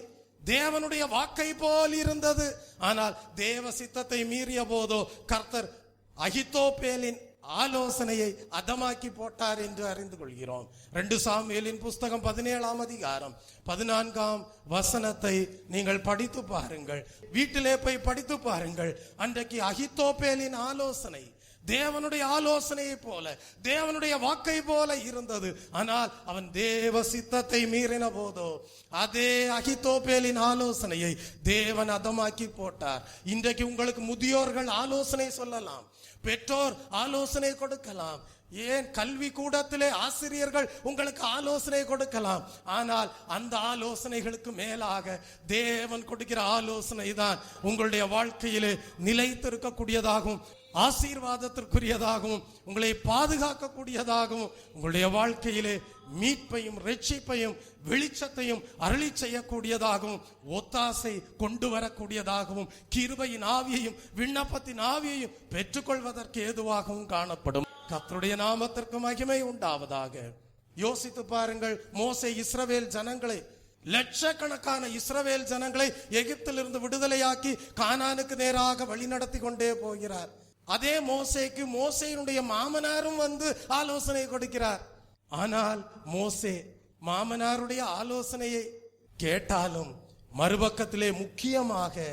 தேவனுடைய வாக்கை போல் இருந்தது. ஆனால் தேவ சித்தத்தை மீறிய போதோ கர்த்தர் அகித்தோப்பேலின் ஆலோசனையை அதமாக்கி போட்டார் என்று அறிந்து கொள்கிறோம். 2 சாமுவேலின் புஸ்தகம் 17 அதிகாரம் 14 வசனத்தை நீங்கள் படித்து பாருங்கள், வீட்டிலே போய் படித்து பாருங்கள். அன்றைக்கு அகித்தோப்பேலின் ஆலோசனை தேவனுடைய ஆலோசனையை போல, தேவனுடைய வாக்கை போல இருந்தது. ஆனால் அவன் தேவ சித்தத்தை மீறின போதோ அதே அகித்தோப்பேலின் ஆலோசனையை தேவன் அதமாக்கி போட்டார். இன்றைக்கு உங்களுக்கு முதியோர்கள் ஆலோசனை சொல்லலாம், பெற்றோர் ஆலோசனை கொடுக்கலாம், ஏன் கல்வி கூடத்திலே ஆசிரியர்கள் உங்களுக்கு ஆலோசனை கொடுக்கலாம். ஆனால் அந்த ஆலோசனைகளுக்கு மேலாக தேவன் கொடுக்கிற ஆலோசனை தான் உங்களுடைய வாழ்க்கையிலே நிலைத்திருக்கக்கூடியதாகவும் ஆசீர்வாதத்திற்குரியதாகவும் உங்களை பாதுகாக்கக்கூடியதாகவும் உங்களுடைய வாழ்க்கையிலே மீட்பையும் ரட்சிப்பையும் வெளிச்சத்தையும் அருளி செய்யக்கூடியதாகவும் ஒத்தாசை கொண்டு வரக்கூடியதாகவும் கிருபையின் ஆவியையும் விண்ணப்பத்தின் ஆவியையும் பெற்றுக்கொள்வதற்கு ஏதுவாகவும் காணப்படும். கர்த்தருடைய நாமத்திற்கு மகிமை உண்டாவதாக. யோசித்து பாருங்கள், மோசே இஸ்ரவேல் ஜனங்களை லட்சக்கணக்கான இஸ்ரவேல் ஜனங்களை எகிப்திலிருந்து விடுதலையாக்கி கானானுக்கு நேராக வழிநடத்தி கொண்டே போகிறார். அதே மோசேக்கு மோசேயினுடைய மாமனாரும் வந்து ஆலோசனை கொடுக்கிறார். ஆனால் மோசே மாமனாருடைய ஆலோசனையை கேட்டாலும் மறுபக்கத்திலே முக்கியமாக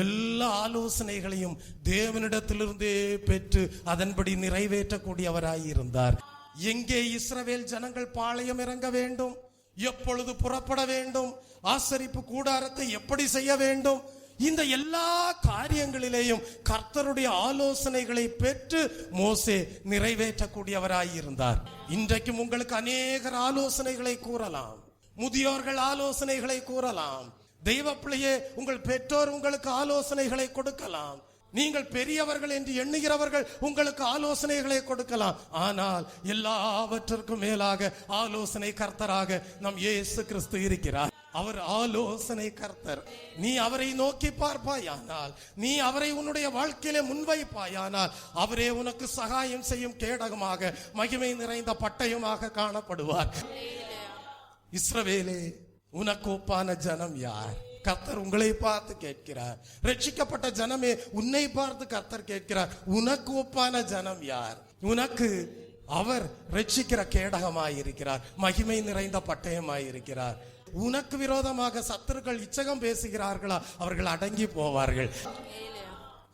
எல்லா ஆலோசனைகளையும் தேவனிடத்திலிருந்தே பெற்று அதன்படி நிறைவேற்றக்கூடியவராய் இருந்தார். எங்கே இஸ்ரவேல் ஜனங்கள் பாளையம் இறங்க வேண்டும், எப்பொழுது புறப்பட வேண்டும், ஆசரிப்பு கூடாரத்தை எப்படி செய்ய வேண்டும், இந்த எல்லா காரியங்களிலேயும் கர்த்தருடைய ஆலோசனைகளை பெற்று மோசே நிறைவேற்றக்கூடியவராய் இருந்தார். இன்றைக்கும் உங்களுக்கு அநேகர் ஆலோசனைகளை கூறலாம், முதியோர்கள் ஆலோசனைகளை கூறலாம், தெய்வ பிள்ளையே உங்கள் பெற்றோர் உங்களுக்கு ஆலோசனைகளை கொடுக்கலாம், நீங்கள் பெரியவர்கள் என்று எண்ணுகிறவர்கள் உங்களுக்கு ஆலோசனைகளை கொடுக்கலாம். ஆனால் எல்லாவற்றிற்கும் மேலாக ஆலோசனை கர்த்தராக நம் இயேசு கிறிஸ்து இருக்கிறார். அவர் ஆலோசனை கர்த்தர். நீ அவரை நோக்கி பார்ப்பாயானால், நீ அவரை உன்னுடைய வாழ்க்கையிலே முன்வைப்பாயானால் அவரே உனக்கு சகாயம் செய்யும் கேடகமாக, மகிமை நிறைந்த பட்டயமாக காணப்படுவார். இஸ்ரவேலே, உனக்கு ஒப்பான ஜனம் யார்? கர்த்தர் உங்களை பார்த்து கேட்கிறார். ரட்சிக்கப்பட்ட ஜனமே, உன்னை பார்த்து கர்த்தர் கேட்கிறார், உனக்கு ஒப்பான ஜனம் யார்? உனக்கு அவர் ரட்சிக்கிற கேடகமாயிருக்கிறார், மகிமை நிறைந்த பட்டயமாயிருக்கிறார். உனக்கு விரோதமாக சத்துருக்கள் இச்சகம் பேசுகிறார்களா, அவர்கள் அடங்கி போவார்கள்.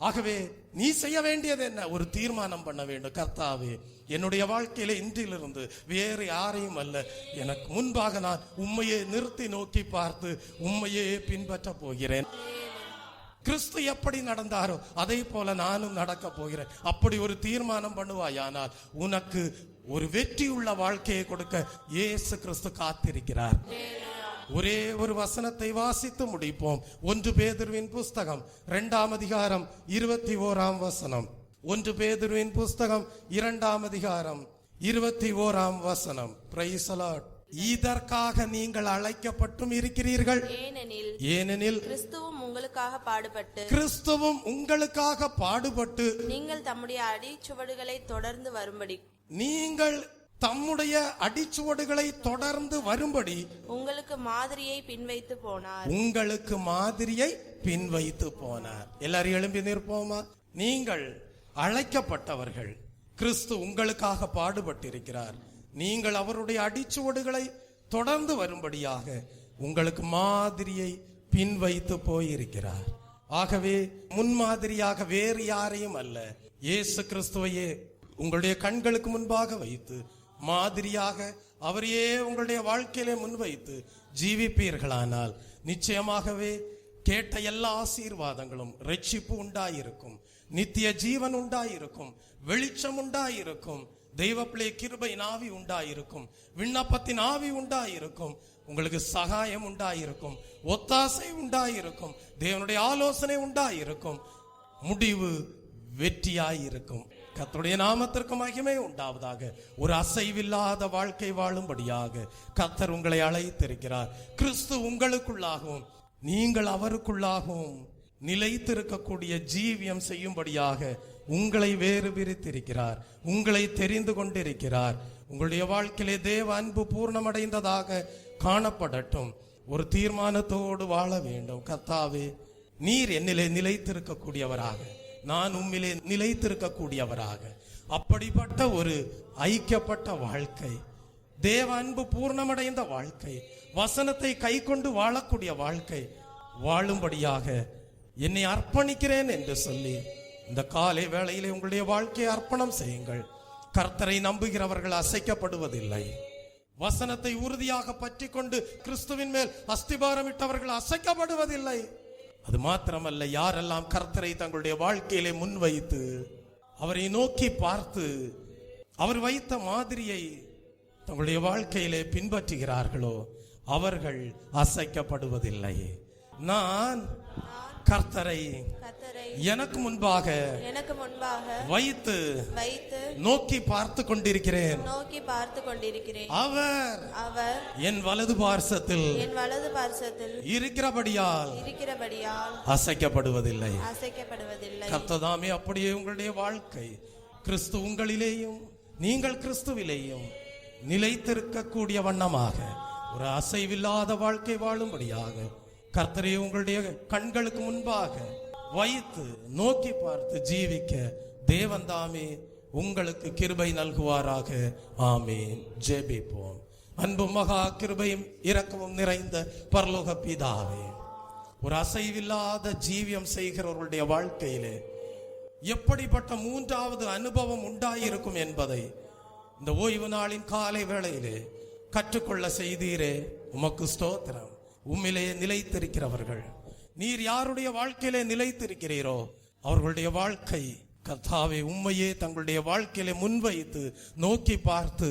ஆகவே நீ செய்ய வேண்டியது என்ன? ஒரு தீர்மானம் பண்ண வேண்டும். கர்த்தாவே, என்னுடைய வாழ்க்கையில இன்றிலிருந்து வேறு யாரையும் அல்ல, எனக்கு முன்பாக நான் உம்மையே நிறுத்தி நோக்கி பார்த்து உம்மையே பின்பற்ற போகிறேன். கிறிஸ்து எப்படி நடந்தாரோ அதே போல நானும் நடக்க போகிறேன். அப்படி ஒரு தீர்மானம் பண்ணுவாயானால் உனக்கு ஒரு வெற்றியுள்ள வாழ்க்கையை கொடுக்க இயேசு கிறிஸ்து காத்திருக்கிறார். ஒரே ஒரு வசனத்தை வாசித்து முடிப்போம். 1 பேதுருவின் புஸ்தகம் 2ஆம் அதிகாரம் 21ஆம் வசனம். 1 பேதுருவின் புஸ்தகம் 2ஆம் அதிகாரம் 21ஆம் வசனம். Price the Lord. இதற்காக நீங்கள் அழைக்கப்பட்டும் இருக்கிறீர்கள், ஏனெனில் கிறிஸ்துவும் உங்களுக்காக பாடுபட்டு நீங்கள் தம்முடைய அடிச்சுவடுகளை தொடர்ந்து வரும்படி உங்களுக்கு மாதிரியை பின்வைத்து போனார். எல்லாரும் எழும்பி நிற்போமா? நீங்கள் அழைக்கப்பட்டவர்கள், கிறிஸ்து உங்களுக்காக பாடுபட்டிருக்கிறார். நீங்கள் அவருடைய அடிச்சுவடுகளை தொடர்ந்து வரும்படியாக உங்களுக்கு மாதிரியை பின்வைத்து போயிருக்கிறார். ஆகவே முன்மாதிரியாக வேறு யாரையும் அல்ல, இயேசு கிறிஸ்துவையே உங்களுடைய கண்களுக்கு முன்பாக வைத்து மாதிரியாக அவரையே உங்களுடைய வாழ்க்கையிலே முன்வைத்து ஜீவிப்பீர்களானால் நிச்சயமாகவே கேட்ட எல்லா ஆசீர்வாதங்களும், ரட்சிப்பு உண்டாயிருக்கும், நித்திய ஜீவன் உண்டாயிருக்கும், வெளிச்சம் உண்டாயிருக்கும், தெய்வ பிள்ளை கிருபையின் ஆவி உண்டாயிருக்கும், விண்ணப்பத்தின் ஆவி உண்டாயிருக்கும், உங்களுக்கு சகாயம் உண்டாயிருக்கும், ஒத்தாசை உண்டாயிருக்கும், தேவனுடைய ஆலோசனை உண்டாயிருக்கும், முடிவு வெற்றியாயிருக்கும். கர்த்தருடைய நாமத்திற்கு மகிமை உண்டாவதாக. ஒரு அசைவில்லாத வாழ்க்கை வாழும்படியாக கர்த்தர் உங்களை அழைத்திருக்கிறார். கிறிஸ்து உங்களுக்குள்ளாகவும் நீங்கள் அவருக்குள்ளாகவும் நிலைத்திருக்கக்கூடிய ஜீவியம் செய்யும்படியாக உங்களை வேறு பிரித்திருக்கிறார், உங்களை தெரிந்து கொண்டிருக்கிறார். உங்களுடைய வாழ்க்கையிலே தேவ அன்பு பூர்ணமடைந்ததாக காணப்படட்டும். ஒரு தீர்மானத்தோடு வாழ வேண்டும். கர்த்தாவே, நீர் என்னிலே நிலைத்திருக்கக்கூடியவராக, நான் உம்மிலே நிலைத்திருக்கக்கூடியவராக, அப்படிப்பட்ட ஒரு ஐக்கியப்பட்ட வாழ்க்கை, தேவ அன்பு பூர்ணமடைந்த வாழ்க்கை, வசனத்தை கை கொண்டு வாழக்கூடிய வாழ்க்கை வாழும்படியாக என்னை அர்ப்பணிக்கிறேன் என்று சொல்லி இந்த காலை வேளையிலே உங்களுடைய வாழ்க்கையை அர்ப்பணம் செய்யுங்கள். கர்த்தரை நம்புகிறவர்கள் அசைக்கப்படுவதில்லை. வசனத்தை உறுதியாக பற்றி கொண்டு கிறிஸ்துவின் மேல் அஸ்திபாரமிட்டவர்கள் அசைக்கப்படுவதில்லை. அது மாத்திரமல்ல, யாரெல்லாம் கர்த்தரை தங்களுடைய வாழ்க்கையிலே முன்வைத்து அவரை நோக்கி பார்த்து அவர் வைத்த மாதிரியை தங்களுடைய வாழ்க்கையிலே பின்பற்றுகிறார்களோ அவர்கள் அசைக்கப்படுவதில்லை. நான் கர்த்தரை எனக்கு முன்பாக வைத்து நோக்கி பார்த்து கொண்டிருக்கிறேன். அவர் என் வலது பார்சத்தில் இருக்கிறபடியால் அசைக்கப்படுவதில்லை. கர்த்ததாமே அப்படியே உங்களுடைய வாழ்க்கை கிறிஸ்து உங்களிலேயும் நீங்கள் கிறிஸ்துவிலேயும் நிலைத்திருக்கக்கூடிய வண்ணமாக ஒரு அசைவில்லாத வாழ்க்கை வாழும்படியாக கர்த்தரை உங்களுடைய கண்களுக்கு முன்பாக வைத்து நோக்கி பார்த்து ஜீவிக்க தேவன் தாமே உங்களுக்கு கிருபை நல்குவாராக. ஆமென். ஜெபிப்போம். அன்பு மகா கிருபையும் இரக்கமும் நிறைந்த பரலோக பிதாவே, ஒரு அசைவில்லாத ஜீவியம் செய்கிறவர்களுடைய வாழ்க்கையிலே எப்படிப்பட்ட மூன்றாவது அனுபவம் உண்டாயிருக்கும் என்பதை இந்த ஓய்வு நாளின் காலை வேளையிலே கற்றுக்கொள்ள செய்தீரே, உமக்கு ஸ்தோத்திரம். உம்மிலே நிலைத்திருக்கிறவர்கள், நீர் யாருடைய வாழ்க்கையிலே நிலைத்திருக்கிறீரோ அவர்களுடைய வாழ்க்கை கர்த்தாவே உம்மையே தங்களுடைய வாழ்க்கையிலே முன்வைத்து நோக்கி பார்த்து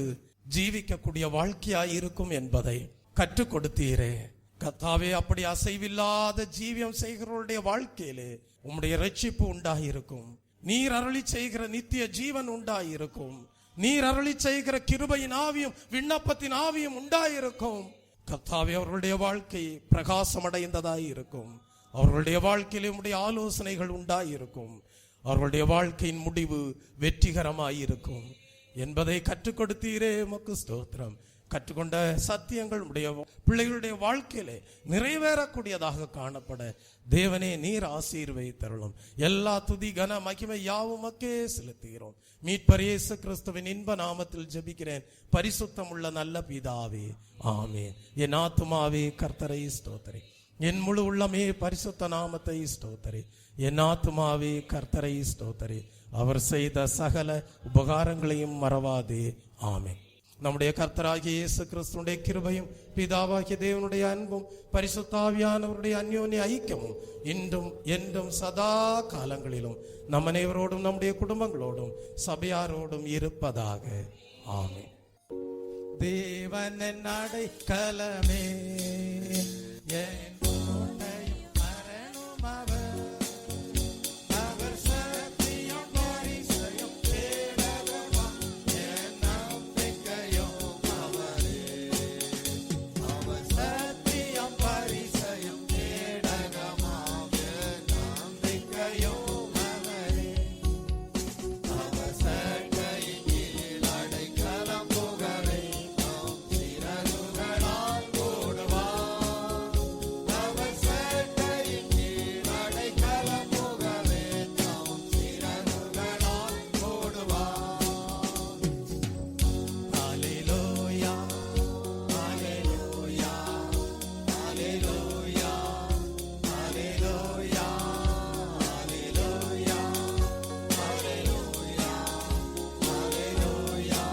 ஜீவிக்கக்கூடிய வாழ்க்கையாய் இருக்கும் என்பதை கற்றுக் கொடுத்தீரே கர்த்தாவே. அப்படி அசைவில்லாத ஜீவியம் செய்கிறவருடைய வாழ்க்கையிலே உம்முடைய ரட்சிப்பு உண்டாயிருக்கும். நீர் அருளி செய்கிற நித்திய ஜீவன் உண்டாயிருக்கும். நீர் அருளி செய்கிற கிருபையின் ஆவியும் விண்ணப்பத்தின் ஆவியும் உண்டாயிருக்கும். கர்த்தாவே, அவர்களுடைய வாழ்க்கை பிரகாசமடைந்ததாய் இருக்கும். அவர்களுடைய வாழ்க்கையிலே உம்முடைய ஆலோசனைகள் உண்டாயிருக்கும். அவர்களுடைய வாழ்க்கையின் முடிவு வெற்றிகரமாயிருக்கும் என்பதை கற்றுக் கொடுத்தீரே, உமக்கு ஸ்தோத்திரம். கற்றுக்கொண்ட சத்தியங்கள் உடைய பிள்ளைகளுடைய வாழ்க்கையிலே நிறைவேறக்கூடியதாக காணப்பட தேவனே நீர் ஆசீர்வதித்தருளும். எல்லா துதி கன மகிமை யாவும் மக்கே செலுத்துகிறோம். மீட்பர் இயேசு கிறிஸ்துவின் இன்ப நாமத்தில் ஜெபிக்கிறேன் பரிசுத்தம் உள்ள நல்ல பிதாவே, ஆமென். என் ஆத்துமாவே கர்த்தரை ஸ்தோத்திரி, என் முழு உள்ளமே பரிசுத்த நாமத்தை ஸ்தோத்திரி. என் ஆத்துமாவே கர்த்தரை ஸ்தோத்திரி, அவர் செய்த சகல உபகாரங்களையும் மறவாதே. ஆமென். நம்முடைய கர்த்தராகிய இயேசு கிறிஸ்துடைய கிருபையும் பிதாவாகிய தேவனுடைய அன்பும் பரிசுத்தாவியானவருடைய அந்யோன்ய ஐக்கியமும் இன்றும் என்றும் சதா காலங்களிலும் நம் அனைவரோடும் நம்முடைய குடும்பங்களோடும் சபையாரோடும் இருப்பதாக. ஆமென். தேவன் அடைக்கலமே, என் கோட்டையும் அரணும் அவர். அவர் சத்தியம் பரிசயம் தேடகமாம், என் நம்பிக்கையும் அவரே. அவர் சத்தியம் பரிசயம் தேடகமாம், என் நம்பிக்கையும் அவரே. அவர் சட்டையின் கீழ் அடைக்கலம் புகழை நாம் சிறகுகளால் போடுவார். அவர் சட்டையின் கீழ் அடைக்கலம் புகழை நாம் சிறகுகளால் போடுவார். ஹல்லேலூயா, ஹல்லேலூயா, ஹல்லேலூயா, ஹல்லேலூயா, ஹல்லேலூயா, ஹல்லேலூயா, ஹல்லேலூயா,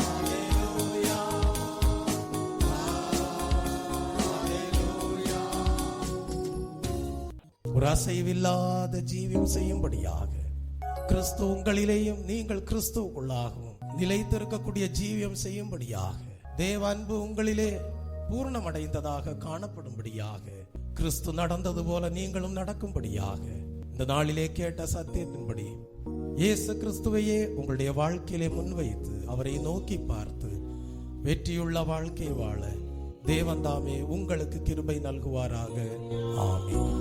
ஹல்லேலூயா, ஹல்லேலூயா, ஒரு அசைவில்லாத ஜீவியம் செய்யும்படியாக கிறிஸ்து உங்களிலேயும் நீங்கள் கிறிஸ்துவுக்குள்ளாகவும் நிலைத்திருக்கக்கூடிய ஜீவியம் செய்யும்படியாக தேவ அன்பு உங்களிலே பூர்ணமடைந்ததாக காணப்படும்படியாக கிறிஸ்து நடந்தது போல நீங்களும் நடக்கும்படியாக இந்த நாளிலே கேட்ட சத்தியத்தின்படி இயேசு கிறிஸ்துவையே உங்களுடைய வாழ்க்கையிலே முன்வைத்து அவரை நோக்கி பார்த்து வெற்றியுள்ள வாழ்க்கை வாழ தேவன் தாமே உங்களுக்கு கிருபை நல்குவாராக. ஆமென்.